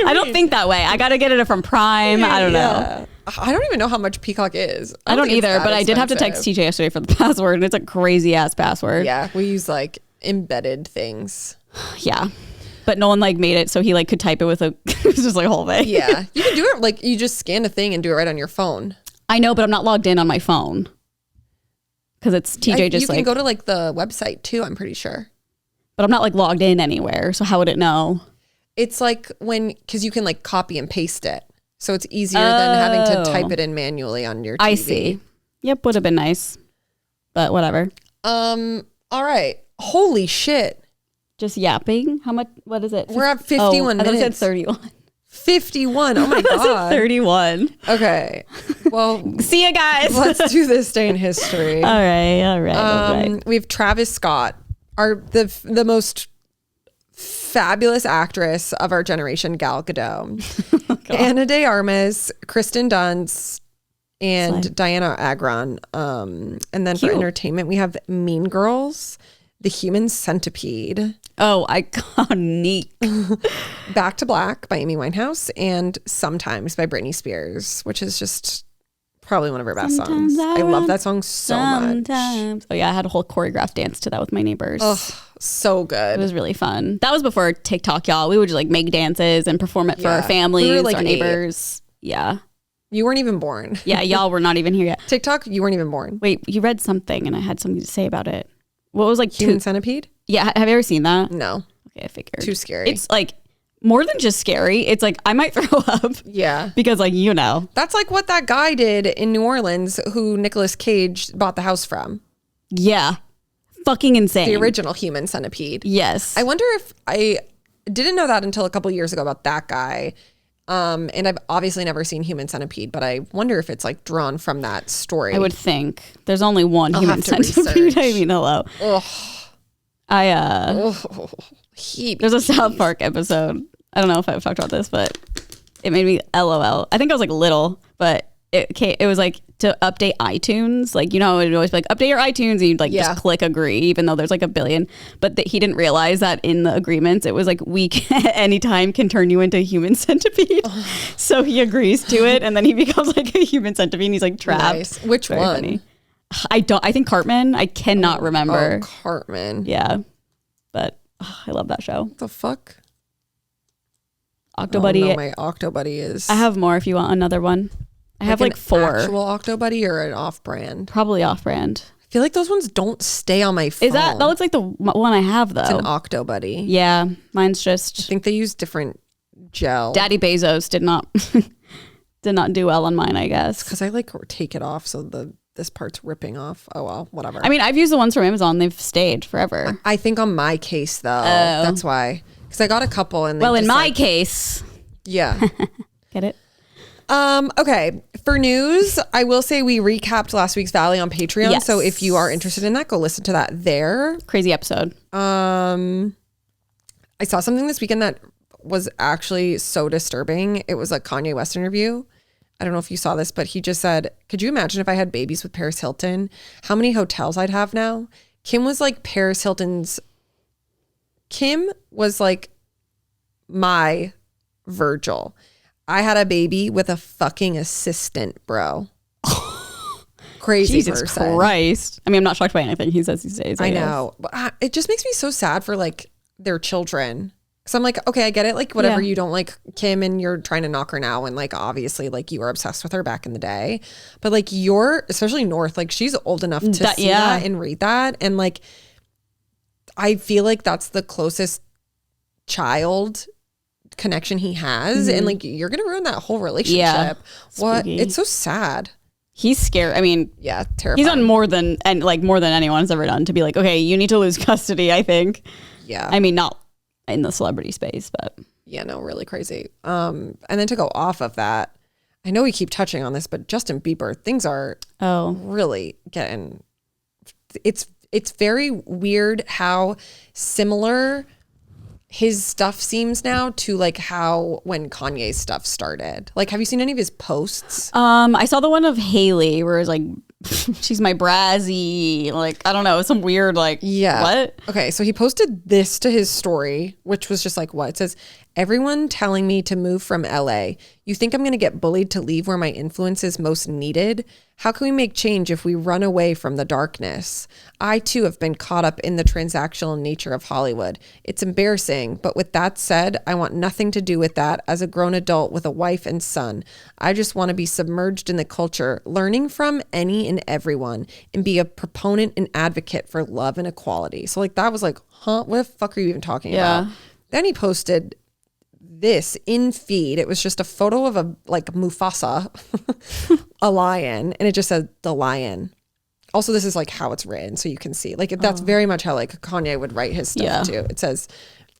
I don't think that way. I got to get it from Prime. I don't know. I don't even know how much Peacock is. I don't either, but I did have to text TJ yesterday for the password, and it's a crazy ass password. Yeah, we use like embedded things. Yeah, but Nolan like made it so he like could type it with a it was just like a whole thing. Yeah, you can do it like you just scan a thing and do it right on your phone. I know, but I'm not logged in on my phone because it's TJ just you like can go to like the website too. I'm pretty sure, but I'm not like logged in anywhere. So how would it know? It's like because you can like copy and paste it. So it's easier than having to type it in manually on your TV. I see. Yep, would have been nice. But whatever. All right. Holy shit. Just yapping? How much? What is it? We're at 51 minutes. I thought it said 31. 51. Oh my God. 31. Okay. Well, see you guys. Let's do this day in history. All right. We have Travis Scott, the most fabulous actress of our generation, Gal Gadot, Ana de Armas, Kristen Dunst, and Diana Agron. And then for entertainment, we have Mean Girls, The Human Centipede. Oh, iconic. Back to Black by Amy Winehouse, and Sometimes by Britney Spears, which is just probably one of her best songs. I love that song so much. Oh yeah, I had a whole choreographed dance to that with my neighbors. Oh, so good. It was really fun. That was before TikTok, y'all. We would just like make dances and perform it for our families, we were, like, our neighbors. 8. Yeah. You weren't even born. Yeah, y'all were not even here yet. TikTok, you weren't even born. Wait, you read something and I had something to say about it. What was like Human Centipede? Yeah, have you ever seen that? No. Okay, I figured. Too scary. It's like more than just scary. It's like I might throw up. Yeah. Because like, you know. That's like what that guy did in New Orleans who Nicolas Cage bought the house from. Yeah. Fucking insane. The original Human Centipede. Yes. I wonder if I didn't know that until a couple years ago about that guy. And I've obviously never seen Human Centipede, but I wonder if it's like drawn from that story. I would think. There's only one I'll Human have to Centipede. research. I mean, hello. Ugh. There's a South Park episode. I don't know if I've talked about this, but it made me LOL. I think I was like little, but it was like to update iTunes. Like, you know, it'd always be like, update your iTunes, and you'd like just click agree, even though there's like a billion. But he didn't realize that in the agreements, it was like, we can, anytime can turn you into a human centipede. So he agrees to it, and then he becomes like a human centipede, and he's like trapped. Nice. Which Very one? Funny. I think Cartman. I cannot remember. Oh, Cartman. Yeah. But I love that show. What the fuck? Octobuddy. Oh, no, my Octobuddy is... I have more if you want another one. I have like 4. Actual Octobuddy or an off-brand? Probably off-brand. I feel like those ones don't stay on my phone. Is that looks like the one I have though? It's an Octobuddy. Yeah, mine's I just think they use different gel. Daddy Bezos did not do well on mine, I guess. Because I like take it off so this part's ripping off. Oh well, whatever. I mean, I've used the ones from Amazon. They've stayed forever. I think on my case though, that's why. Because I got a couple and well, in my case, yeah. Get it? Okay. For news, I will say we recapped last week's Valley on Patreon. Yes. So if you are interested in that, go listen to that there. Crazy episode. I saw something this weekend that was actually so disturbing. It was a Kanye West interview. I don't know if you saw this, but he just said, could you imagine if I had babies with Paris Hilton, how many hotels I'd have now? Kim was like my Virgil. I had a baby with a fucking assistant, bro. Crazy Jesus person. Christ. I mean, I'm not shocked by anything he says these days. I know. But it just makes me so sad for like their children. Because I'm like, okay, I get it. Like whatever, you don't like Kim and you're trying to knock her now. And like, obviously like you were obsessed with her back in the day. But like especially North, like she's old enough to see that and read that. And like, I feel like that's the closest child connection he has, and like you're gonna ruin that whole relationship. Yeah. What? Spooky. It's so sad. He's scared. I mean, Yeah, terrifying. he's done more than anyone has ever done to be like, okay, you need to lose custody, I think. Yeah. I mean, not in the celebrity space, but Yeah, no, really crazy. And then to go off of that, I know we keep touching on this, but Justin Bieber, things are really getting, it's very weird how similar his stuff seems now to like how when Kanye's stuff started. Like, have you seen any of his posts? I saw the one of Haley where it's like, she's my Brazzy. Like, I don't know, some weird like, what? Okay, so he posted this to his story, which was just like, what? It says, everyone telling me to move from LA. You think I'm going to get bullied to leave where my influence is most needed? How can we make change if we run away from the darkness? I too have been caught up in the transactional nature of Hollywood. It's embarrassing, but with that said, I want nothing to do with that as a grown adult with a wife and son. I just want to be submerged in the culture, learning from any and everyone, and be a proponent and advocate for love and equality. So like that was like, huh? What the fuck are you even talking about? Then he posted this in feed. It was just a photo of a like Mufasa, a lion, and it just said the lion. Also, this is like how it's written, so you can see like that's very much how like Kanye would write his stuff too. It says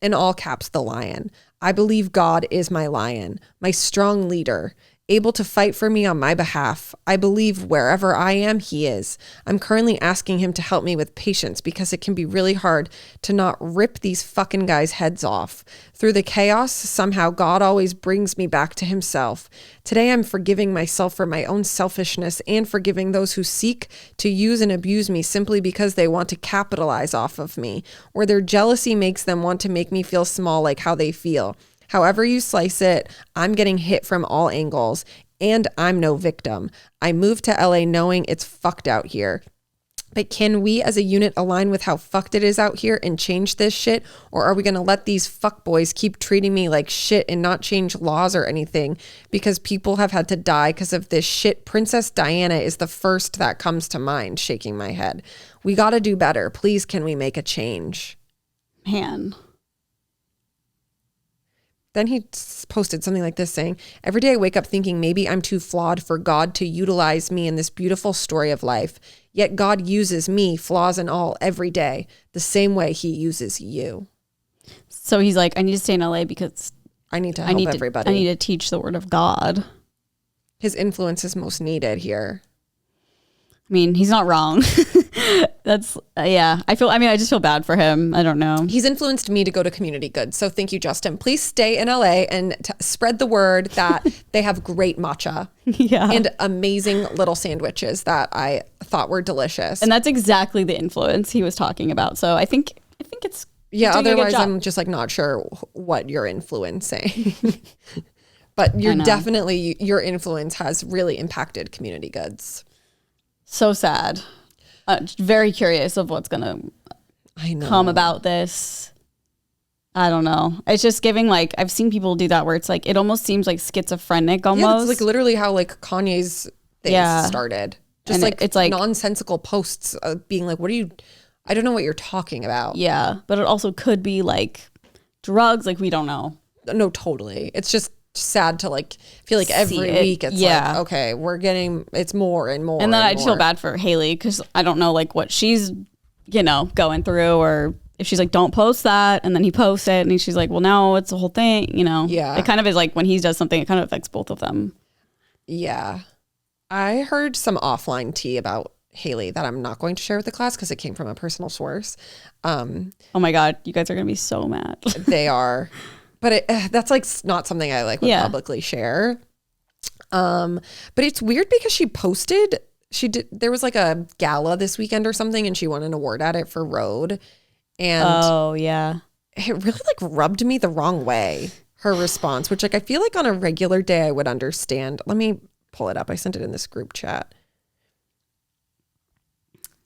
in all caps, the lion. I believe God is my lion, my strong leader, able to fight for me on my behalf. I believe wherever I am, he is. I'm currently asking him to help me with patience because it can be really hard to not rip these fucking guys' heads off. Through the chaos, somehow God always brings me back to himself. Today, I'm forgiving myself for my own selfishness and forgiving those who seek to use and abuse me simply because they want to capitalize off of me, or their jealousy makes them want to make me feel small like how they feel. However you slice it, I'm getting hit from all angles, and I'm no victim. I moved to LA knowing it's fucked out here. But can we as a unit align with how fucked it is out here and change this shit? Or are we going to let these fuckboys keep treating me like shit and not change laws or anything because people have had to die because of this shit? Princess Diana is the first that comes to mind, shaking my head. We got to do better. Please, can we make a change? Man. Then he posted something like this saying, every day I wake up thinking maybe I'm too flawed for God to utilize me in this beautiful story of life. Yet God uses me, flaws and all, every day, the same way he uses you. So he's like, I need to stay in LA because I need to help everybody. I need to teach the word of God. His influence is most needed here. I mean, he's not wrong. That's, I just feel bad for him. I don't know. He's influenced me to go to Community Good. So thank you, Justin. Please stay in LA and spread the word that they have great matcha and amazing little sandwiches that I thought were delicious. And that's exactly the influence he was talking about. So I think it's, otherwise I'm just like not sure what you're influencing. But you're definitely, your influence has really impacted Community Goods. So sad. Very curious of what's going to come about this. I don't know. It's just giving like, I've seen people do that where it's like, it almost seems like schizophrenic almost. Yeah, it's like literally how like Kanye's things started. Just and like it's like nonsensical posts being like, I don't know what you're talking about. Yeah. But it also could be like drugs. Like we don't know. No, totally. It's just sad to like feel like every week it's like, okay, it's more and more. And then I just feel bad for Haley because I don't know like what she's, going through, or if she's like, don't post that. And then he posts it and she's like, well, now it's a whole thing, Yeah. It kind of is like when he does something, it kind of affects both of them. Yeah. I heard some offline tea about Haley that I'm not going to share with the class because it came from a personal source. Oh my God, you guys are going to be so mad. They are. But that's like not something I like would publicly share. But it's weird because there was like a gala this weekend or something and she won an award at it for Road. And it really like rubbed me the wrong way, her response, which like I feel like on a regular day I would understand. Let me pull it up. I sent it in this group chat.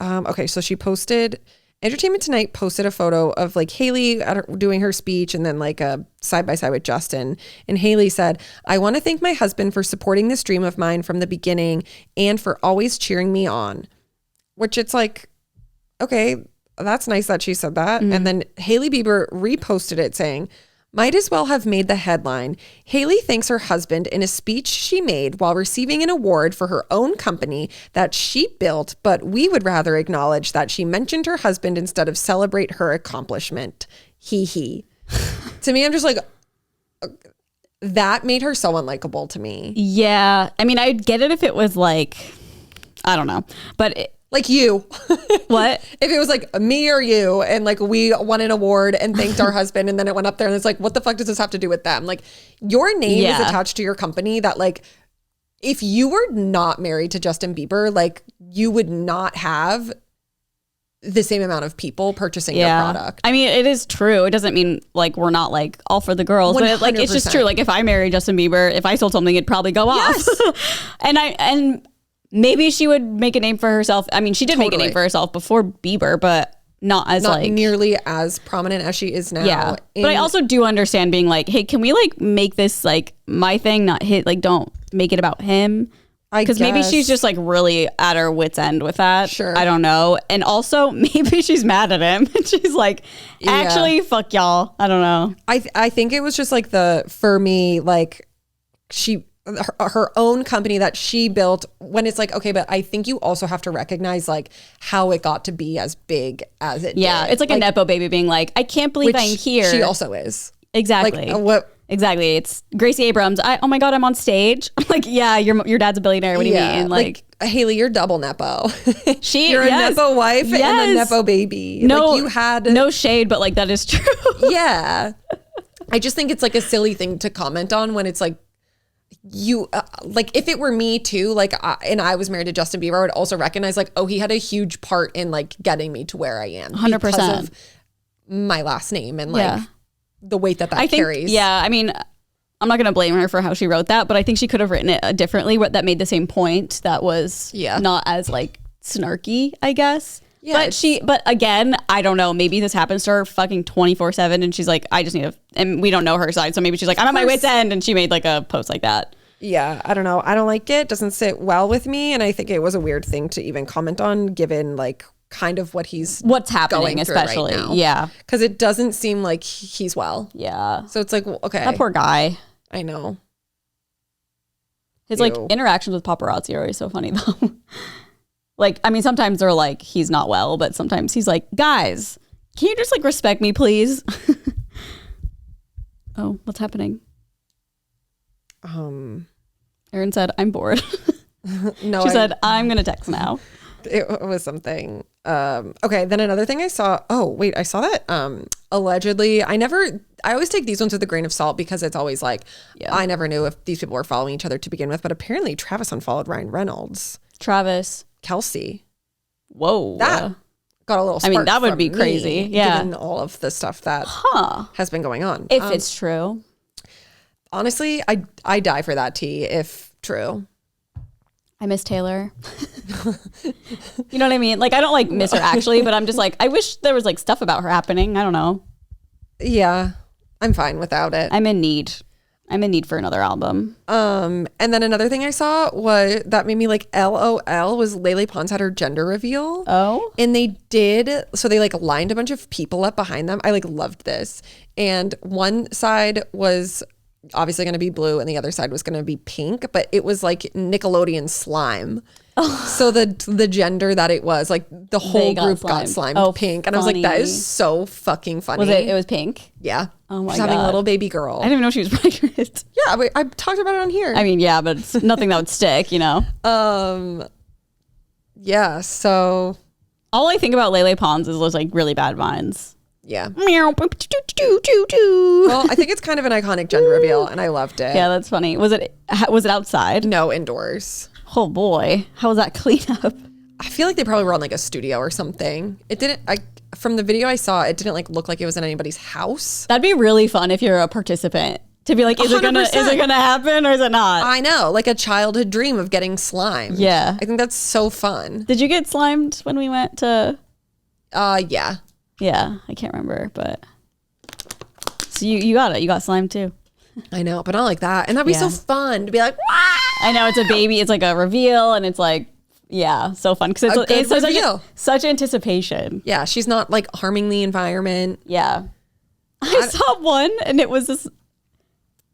Okay, so she posted, Entertainment Tonight posted a photo of like Haley doing her speech and then like a side by side with Justin. And Haley said, I want to thank my husband for supporting this dream of mine from the beginning and for always cheering me on. Which it's like, okay, that's nice that she said that. Mm-hmm. And then Hailey Bieber reposted it saying, Might as well have made the headline. Hailey thanks her husband in a speech she made while receiving an award for her own company that she built, but we would rather acknowledge that she mentioned her husband instead of celebrate her accomplishment. Hee hee. To me, I'm just like, that made her so unlikable to me. Yeah. I mean, I'd get it if it was like, I don't know, but like you. What? If it was like me or you and like we won an award and thanked our husband and then it went up there and it's like, what the fuck does this have to do with them? Like your name is attached to your company that like, if you were not married to Justin Bieber, like you would not have the same amount of people purchasing your product. I mean, it is true. It doesn't mean like we're not like all for the girls, 100%. But like it's just true. Like if I married Justin Bieber, if I sold something, it'd probably go off. and maybe she would make a name for herself. I mean, she did make a name for herself before Bieber, but not nearly as prominent as she is now. Yeah. But I also do understand being like, hey, can we like make this like my thing, not hit, like don't make it about him. Because maybe she's just like really at her wit's end with that. Sure. I don't know. And also maybe she's mad at him. And she's like, actually, fuck y'all. I don't know. I think it was just like for me, like her own company that she built when it's like, okay, but I think you also have to recognize like how it got to be as big as it did. It's like a Nepo baby being like, I can't believe I'm here. She also is. Exactly. Like Exactly. It's Gracie Abrams. Oh my God, I'm on stage. I'm like, yeah, your dad's a billionaire. What do you mean? Like Hailey, you're double Nepo. You're a Nepo wife and a Nepo baby. No, like you had no shade, but like that is true. Yeah. I just think it's like a silly thing to comment on when it's like you like if it were me too, like and I was married to Justin Bieber, I would also recognize like, oh, he had a huge part in like getting me to where I am 100% because of my last name and like the weight that carries. I mean, I'm not going to blame her for how she wrote that, but I think she could have written it differently that made the same point that was not as like snarky, I guess. Yeah, but again, I don't know. Maybe this happens to her fucking 24/7 and she's like, I just need and we don't know her side. So maybe she's like, I'm at my wit's end and she made like a post like that. Yeah, I don't know. I don't like it. Doesn't sit well with me. And I think it was a weird thing to even comment on given like kind of what's happening, especially right now. Because it doesn't seem like he's well. So it's like, well, okay, that poor guy. I know his like interactions with paparazzi are always so funny though. Like, I mean, sometimes they're like he's not well, but sometimes he's like, guys, can you just like respect me, please? Oh, what's happening? Erin said, I'm bored. No, she said, I'm gonna text now. It was something. Okay, then another thing I saw. Oh, wait, I saw that. Allegedly, I always take these ones with a grain of salt because it's always like, I never knew if these people were following each other to begin with, but apparently Travis unfollowed Ryan Reynolds. Travis Kelce. Whoa. That got a little spark. I mean, that would be crazy. Given all of the stuff that has been going on. If it's true. Honestly, I die for that tea if true. I miss Taylor. You know what I mean? Like, I don't like miss her actually, but I'm just like, I wish there was like stuff about her happening. I don't know. Yeah, I'm fine without it. I'm in need for another album. And then another thing I saw was that made me like LOL was Lele Pons had her gender reveal. Oh. And they like lined a bunch of people up behind them. I like loved this. And one side was obviously going to be blue and the other side was going to be pink, but it was like Nickelodeon slime. So the gender that it was, like the whole group got slimed pink. And funny. I was like, that is so fucking funny. It was pink? Yeah. Oh my She's God. having a little baby girl. I didn't even know she was pregnant. Yeah, I talked about it on here. I mean, yeah, but it's nothing that would stick, you know? Yeah, so. All I think about Lele Pons is those like really bad vines. Yeah. Meow. Well, I think it's kind of an iconic gender reveal, and I loved it. Yeah, that's funny. Was it outside? No, indoors. Oh boy, how was that clean up? I feel like they probably were on like a studio or something. It didn't. From the video I saw, it didn't like look like it was in anybody's house. That'd be really fun if you're a participant to be like, is 100%. it gonna happen or is it not? I know, like a childhood dream of getting slimed. Yeah, I think that's so fun. Did you get slimed when we went to? Yeah. Yeah, I can't remember, but so you got slimed too. I know, but not like that. And that'd be so fun to be like, wah! I know, it's a baby, it's like a reveal, and it's like, yeah, so fun because it's such anticipation. Yeah, she's not like harming the environment. Yeah, I saw one and it was this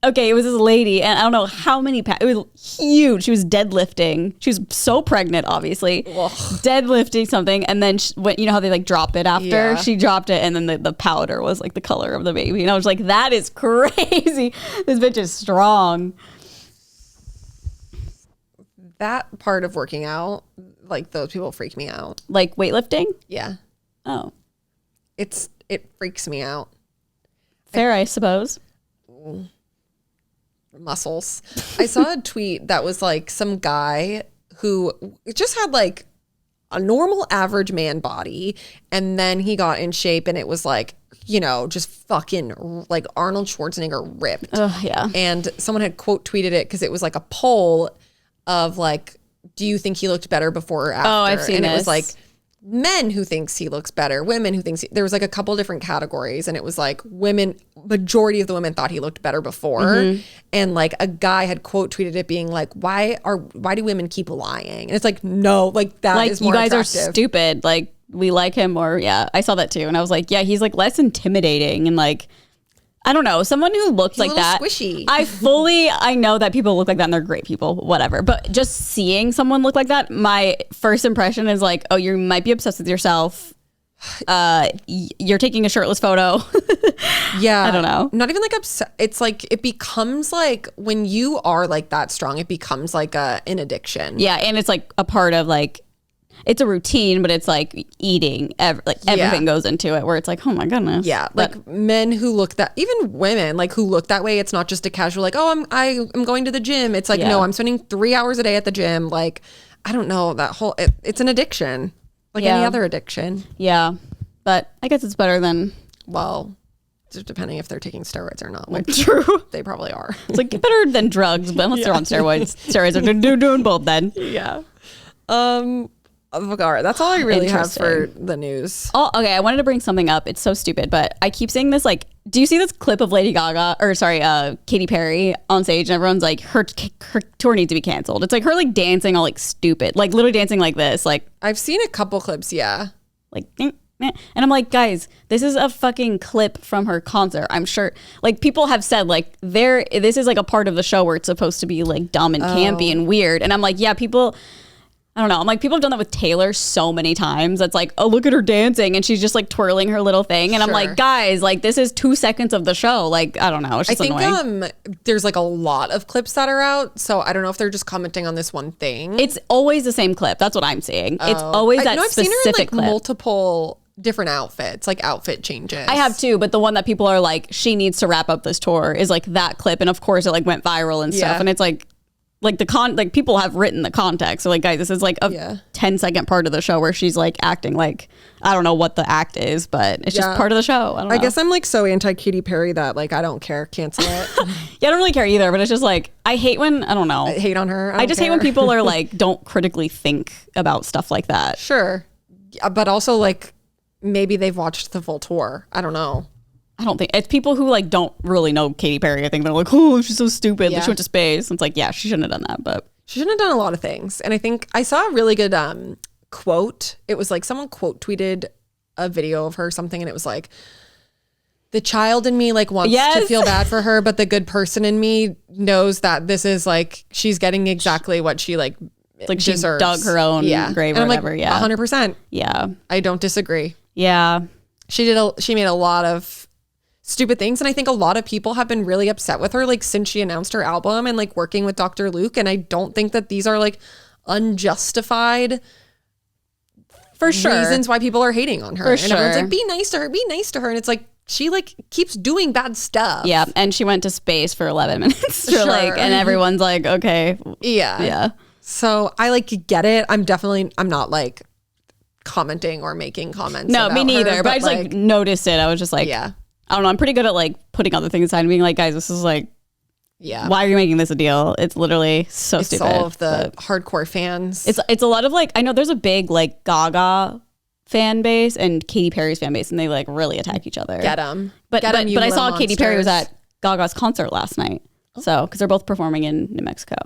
lady, and I don't know how many pounds. It was huge. She was deadlifting. She was so pregnant, obviously. Ugh. Deadlifting something, and then you know how they like drop it after? Yeah. She dropped it, and then the powder was like the color of the baby. And I was like, that is crazy. This bitch is strong. That part of working out, like those people freak me out. Like weightlifting? Yeah. Oh. It freaks me out. Fair, I suppose. Muscles. I saw a tweet that was like some guy who just had like a normal average man body, and then he got in shape and it was like, you know, just fucking like Arnold Schwarzenegger ripped. Yeah. And someone had quote tweeted it because it was like a poll of like, do you think he looked better before or after? Oh, I've seen and this. It was like men who thinks he looks better, women who thinks there was like a couple different categories, and it was like women, majority of the women thought he looked better before. Mm-hmm. And like a guy had quote tweeted it being like, why do women keep lying? And it's like, no, like that like, is more you guys attractive. Are stupid. Like we like him more. Yeah. I saw that too. And I was like, yeah, he's like less intimidating and like, I don't know, someone who looks like that. Squishy. I know that people look like that and they're great people, whatever. But just seeing someone look like that, my first impression is like, oh, you might be obsessed with yourself. You're taking a shirtless photo. Yeah. I don't know. Not even like upset. It's like, it becomes like when you are like that strong, it becomes like an addiction. Yeah. And it's like a part of like, it's a routine, but it's like eating, everything goes into it where it's like, oh my goodness. Yeah. Like men who look that, even women like who look that way, it's not just a casual like, oh, I'm going to the gym. It's like, no, I'm spending 3 hours a day at the gym. Like, I don't know, that whole, it's an addiction. Like any other addiction. Yeah. But I guess it's better than. Well, depending if they're taking steroids or not. Like, true. They probably are. It's like better than drugs, but unless they're on steroids. Steroids are doing both then. Yeah. That's all I really have for the news. Oh, okay. I wanted to bring something up. It's so stupid, but I keep seeing this like, do you see this clip of Katy Perry on stage, and everyone's like, her tour needs to be canceled. It's like her like dancing all like stupid, like literally dancing like this. Like I've seen a couple clips. Yeah. Like, and I'm like, guys, this is a fucking clip from her concert. I'm sure like people have said like this is like a part of the show where it's supposed to be like dumb and campy and weird. And I'm like, yeah, people, I don't know. I'm like, people have done that with Taylor so many times. It's like, oh, look at her dancing. And she's just like twirling her little thing. And I'm like, guys, like this is 2 seconds of the show. Like, I don't know. It's just annoying. There's like a lot of clips that are out. So I don't know if they're just commenting on this one thing. It's always the same clip. That's what I'm saying. It's always that specific seen her in, like, clip. Multiple different outfits, like outfit changes. I have too, but the one that people are like, she needs to wrap up this tour is like that clip. And of course it like went viral and stuff. And it's like people have written the context. So like, guys, this is like a 10-second part of the show where she's like acting like, I don't know what the act is, but it's just part of the show. I don't know. I guess I'm like so anti Katy Perry that like, I don't care. Cancel it. Yeah, I don't really care either, but it's just like, I hate when, I don't know. I hate on her. I just hate when people are like, don't critically think about stuff like that. Sure. But also like, maybe they've watched the full tour. I don't know. I don't think it's people who like don't really know Katy Perry. I think they're like, oh, she's so stupid. Like, she went to space. And it's like, yeah, she shouldn't have done that, but she shouldn't have done a lot of things. And I think I saw a really good quote. It was like someone quote tweeted a video of her or something, and it was like, the child in me like wants to feel bad for her, but the good person in me knows that this is like she's getting exactly what she like she deserves. Dug her own grave or whatever. Like, yeah, 100%. Yeah, I don't disagree. Yeah, she made a lot of stupid things, and I think a lot of people have been really upset with her like since she announced her album and like working with Dr. Luke, and I don't think that these are like unjustified for sure reasons why people are hating on her. And everyone's like, be nice to her, and it's like she like keeps doing bad stuff. Yeah, and she went to space for 11 minutes. Like, and everyone's like, okay, yeah. So I like get it. I'm not like commenting or making comments. No, me neither. But I just like noticed it. I was just like, yeah. I don't know. I'm pretty good at like putting other things aside and being like, guys, this is like, why are you making this a deal? It's literally so stupid. It's all of the hardcore fans. It's a lot of like, I know there's a big like Gaga fan base and Katy Perry's fan base, and they like really attack each other. Get them. But I saw Katy Perry was at Gaga's concert last night. So, because they're both performing in New Mexico.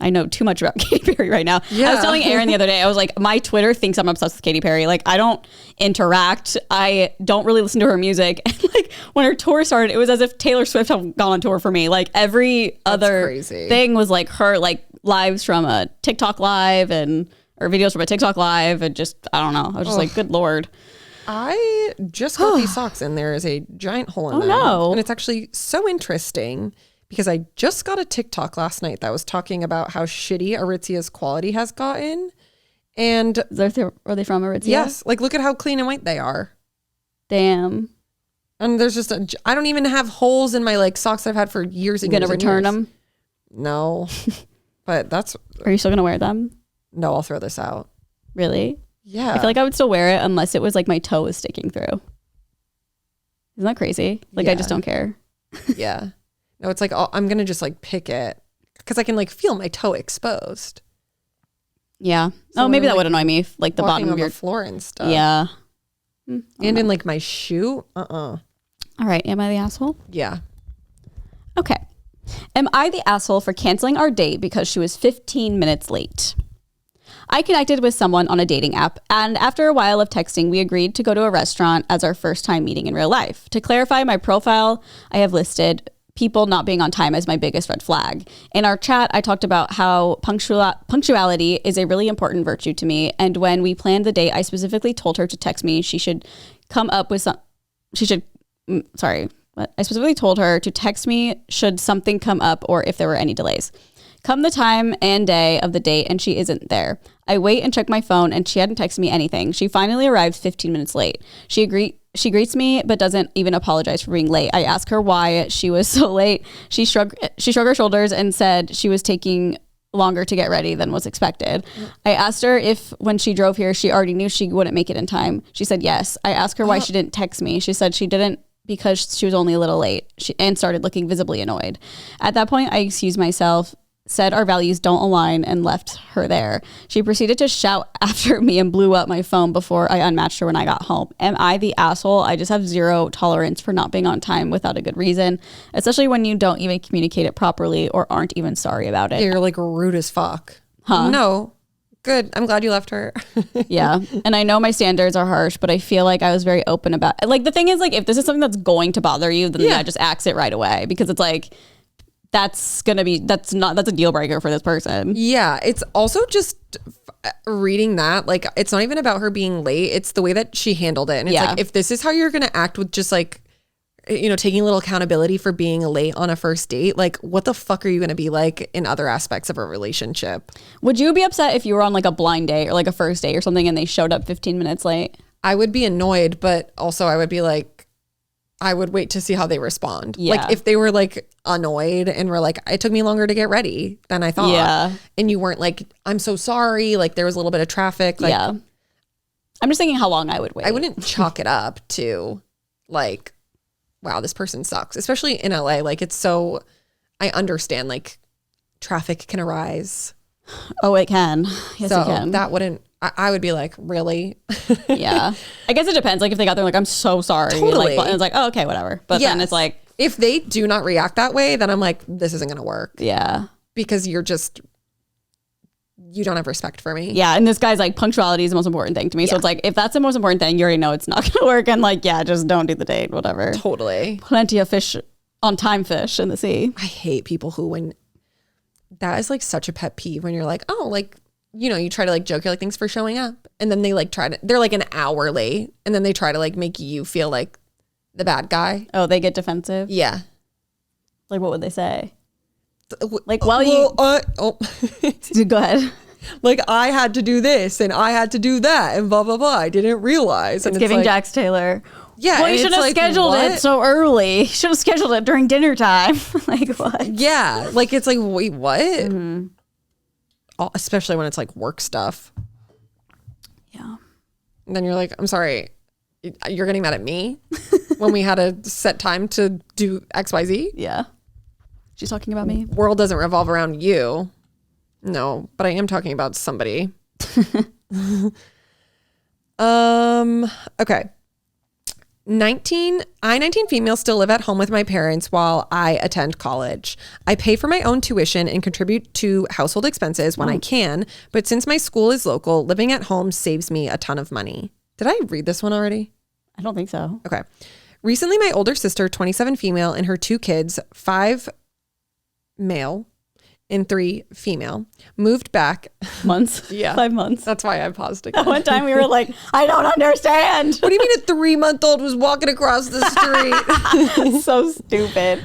I know too much about Katy Perry right now. Yeah. I was telling Erin the other day, I was like, my Twitter thinks I'm obsessed with Katy Perry. Like, I don't interact. I don't really listen to her music. And like, when her tour started, it was as if Taylor Swift had gone on tour for me. Like, every other crazy. thing was like her, like, lives from a TikTok live or videos from a TikTok live. And just, I don't know. I was just like, good Lord. I just got these socks and there is a giant hole in them. No. And it's actually so interesting because I just got a TikTok last night that was talking about how shitty Aritzia's quality has gotten. And Are they from Aritzia? yes, like look at how clean and white they are. Damn. And there's just I don't even have holes in my like socks I've had for years and You gonna years and return years. them? No. But Are you still gonna wear them? no, I'll throw this out. Really? Yeah. I feel like I would still wear it unless it was like my toe was sticking through. Isn't that crazy? Like I just don't care. Yeah. No, it's like I'm going to just like pick it because I can like feel my toe exposed. Yeah. So Maybe that like, would annoy me. Like the Walking bottom on of your the floor and stuff. Yeah. And in like my shoe. All right. Am I the asshole? Yeah. Okay. Am I the asshole for canceling our date because she was 15 minutes late? I connected with someone on a dating app, and after a while of texting, we agreed to go to a restaurant as our first time meeting in real life. To clarify my profile, I have listed people not being on time as my biggest red flag. In our chat, I talked about how punctuality is a really important virtue to me, and when we planned the date, I specifically told her to text me. She should come up with some. I specifically told her to text me should something come up or if there were any delays. Come the time and day of the date and she isn't there. I wait and check my phone and she hadn't texted me anything. She finally arrived 15 minutes late. She greets me but doesn't even apologize for being late. I ask her why she was so late. She shrugged her shoulders and said she was taking longer to get ready than was expected. I asked her if when she drove here she already knew she wouldn't make it in time. She said yes. I asked her why she didn't text me. She said she didn't because she was only a little late and started looking visibly annoyed. At that point, I excused myself, said our values don't align, and left her there. She proceeded to shout after me and blew up my phone before I unmatched her when I got home. Am I the asshole? I just have zero tolerance for not being on time without a good reason, especially when you don't even communicate it properly or aren't even sorry about it. Yeah, you're like rude as fuck. Huh? No. Good. I'm glad you left her. Yeah. And I know my standards are harsh, but I feel like I was very open about it. Like the thing is like if this is something that's going to bother you, then yeah, just axe it right away because it's like that's a deal breaker for this person. Yeah. It's also just reading that, like it's not even about her being late. It's the way that she handled it. And it's like, if this is how you're going to act with just like, you know, taking a little accountability for being late on a first date, like what the fuck are you going to be like in other aspects of a relationship? Would you be upset if you were on like a blind date or like a first date or something and they showed up 15 minutes late? I would be annoyed, but also I would be like, I would wait to see how they respond. Yeah. Like if they were like annoyed and were like, it took me longer to get ready than I thought. Yeah. And you weren't like, I'm so sorry. Like there was a little bit of traffic. Like, yeah. I'm just thinking how long I would wait. I wouldn't chalk it up to like, wow, this person sucks, especially in LA. Like it's so, I understand like traffic can arise. Oh, it can. Yes, so it can. that wouldn't, I would be like, really? Yeah. I guess it depends. Like if they got there like, I'm so sorry. Totally. Like, and it's like, oh, okay, whatever. But then it's like. If they do not react that way, then I'm like, this isn't going to work. Yeah. Because you don't have respect for me. Yeah. And this guy's like, punctuality is the most important thing to me. So it's like, if that's the most important thing, you already know it's not going to work. And like, yeah, just don't do the date, whatever. Totally. Plenty of fish on time fish in the sea. I hate people who, when that is like such a pet peeve when you're like, oh, like, you know, you try to like joke, you're like, thanks for showing up. And then they like they're like an hour late. And then they try to like make you feel like the bad guy. Oh, they get defensive? Yeah. Like, what would they say? Like, Go ahead. Like, I had to do this and I had to do that and blah, blah, blah. I didn't realize. It's giving like, Jax Taylor. Yeah. Well, you should have scheduled it so early. You should have scheduled it during dinner time. Like, what? Yeah. Like, it's like, wait, what? Mm-hmm. Especially when it's like work stuff. Yeah. And then you're like, I'm sorry. You're getting mad at me when we had a set time to do XYZ? Yeah. She's talking about me. World doesn't revolve around you. No, but I am talking about somebody. Okay. I-19 females still live at home with my parents while I attend college. I pay for my own tuition and contribute to household expenses when I can, but since my school is local, living at home saves me a ton of money. Did I read this one already? I don't think so. Okay. Recently, my older sister, 27 female, and her 2 kids, 5 male and 3 female, moved back. Months? Yeah. 5 months. That's why I paused again. One time we were like, I don't understand. What do you mean a 3-month-old was walking across the street? So stupid.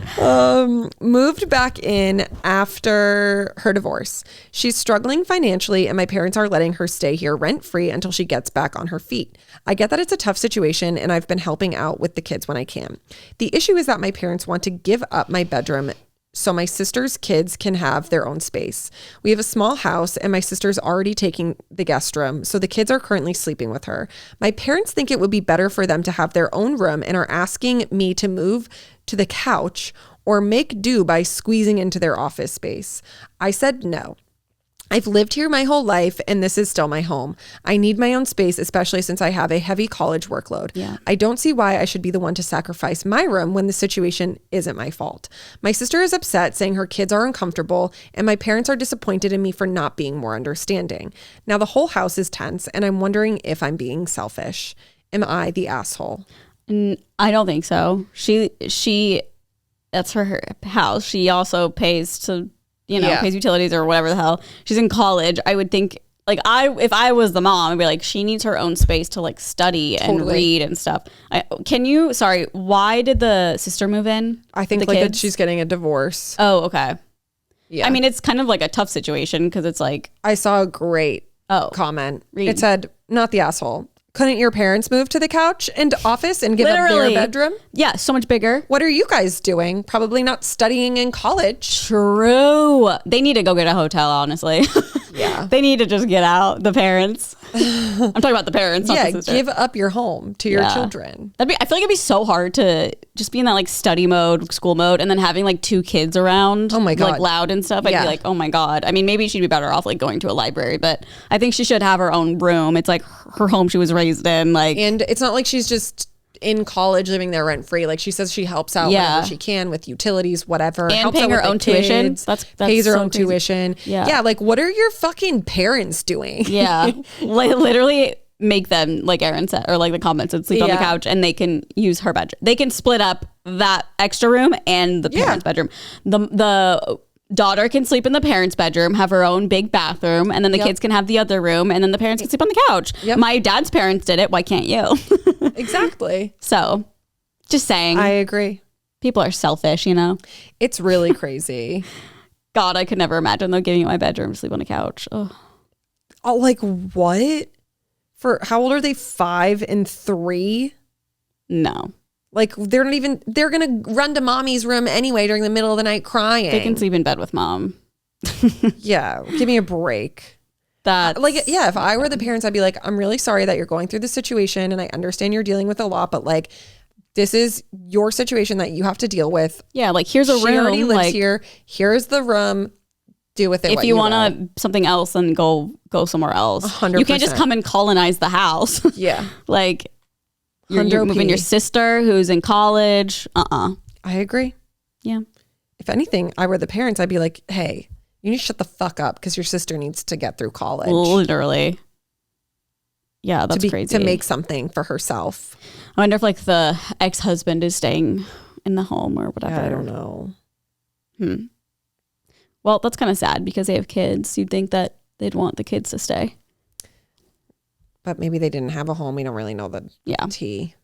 Moved back in after her divorce. She's struggling financially and my parents are letting her stay here rent-free until she gets back on her feet. I get that it's a tough situation and I've been helping out with the kids when I can. The issue is that my parents want to give up my bedroom so my sister's kids can have their own space. We have a small house and my sister's already taking the guest room, so the kids are currently sleeping with her. My parents think it would be better for them to have their own room and are asking me to move to the couch or make do by squeezing into their office space. I said no. I've lived here my whole life and this is still my home. I need my own space, especially since I have a heavy college workload. Yeah. I don't see why I should be the one to sacrifice my room when the situation isn't my fault. My sister is upset, saying her kids are uncomfortable, and my parents are disappointed in me for not being more understanding. Now the whole house is tense and I'm wondering if I'm being selfish. Am I the asshole? I don't think so. She that's her house. She also pays to pays utilities or whatever the hell. She's in college. I would think if I was the mom, I'd be like, she needs her own space to like study and read and stuff. Why did the sister move in? I think like she's getting a divorce. Oh, okay. Yeah. I mean, it's kind of like a tough situation because it's like. I saw a great comment. Read. It said, not the asshole. Couldn't your parents move to the couch and office and give up their bedroom? Yeah, so much bigger. What are you guys doing? Probably not studying in college. True. They need to go get a hotel, honestly. Yeah. They need to just get out, the parents. I'm talking about the parents, not the sister. Give up your home to your children. I feel like it'd be so hard to just be in that like study mode, school mode, and then having like 2 kids around. Oh my God. Like loud and stuff. I'd be like, oh my God. I mean, maybe she'd be better off like going to a library, but I think she should have her own room. It's like her home she was raised in. And it's not like she's just in college living there rent free. Like she says she helps out whenever she can with utilities, whatever. And helps paying her own tuition. That's pays her so own crazy. Tuition. Yeah. Like what are your fucking parents doing? Yeah. Like literally make them, like Erin said, or like the comments said, sleep on the couch and they can use her bedroom. They can split up that extra room and the parents' bedroom. The daughter can sleep in the parents' bedroom, have her own big bathroom, and then the kids can have the other room, and then the parents can sleep on the couch. My dad's parents did it. Why can't you? Exactly. So, just saying. I agree. People are selfish, It's really crazy. God, I could never imagine though giving you my bedroom to sleep on the couch. Oh, like what? For how old are they? 5 and 3? No. Like they're going to run to mommy's room anyway during the middle of the night crying. They can sleep in bed with mom. Yeah. Give me a break. If I were the parents, I'd be like, I'm really sorry that you're going through this situation and I understand you're dealing with a lot, but like, this is your situation that you have to deal with. Yeah. Like here's a room. She already lives here. Here's the room. Do with it if you want something else, then go somewhere else. 100%. You can't just come and colonize the house. Yeah. Like you're moving your sister who's in college. I agree. Yeah. If anything, I were the parents, I'd be like, hey, you need to shut the fuck up because your sister needs to get through college. Literally. Yeah, that's crazy. To make something for herself. I wonder if like the ex-husband is staying in the home or whatever. Yeah, I don't know. Well, that's kind of sad because they have kids. You'd think that they'd want the kids to stay. But maybe they didn't have a home. We don't really know the tea.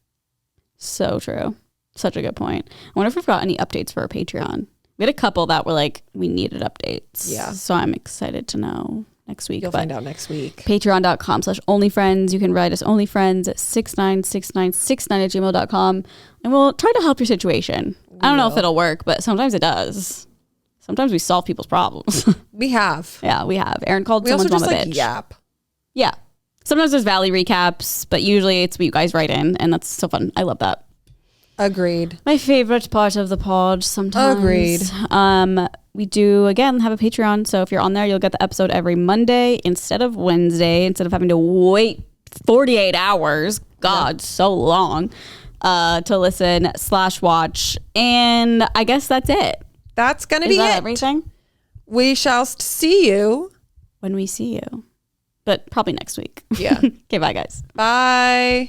So true. Such a good point. I wonder if we've got any updates for our Patreon. We had a couple that were like, we needed updates. Yeah. So I'm excited to know next week. You'll find out next week. Patreon.com/onlyfriends. You can write us onlyfriends at 696969@gmail.com. And we'll try to help your situation. I don't know if it'll work, but sometimes it does. Sometimes we solve people's problems. We have. Yeah, we have. Erin called someone's mom a bitch. Yap. Yeah. Sometimes there's Valley recaps, but usually it's what you guys write in, and that's so fun. I love that. Agreed. My favorite part of the pod sometimes. Agreed. We do, again, have a Patreon, so if you're on there, you'll get the episode every Monday instead of Wednesday, instead of having to wait 48 hours. God, so long. to listen/watch. And I guess that's it. That's going to be that it. Everything? We shall see you when we see you. But probably next week. Yeah. Okay, bye guys. Bye.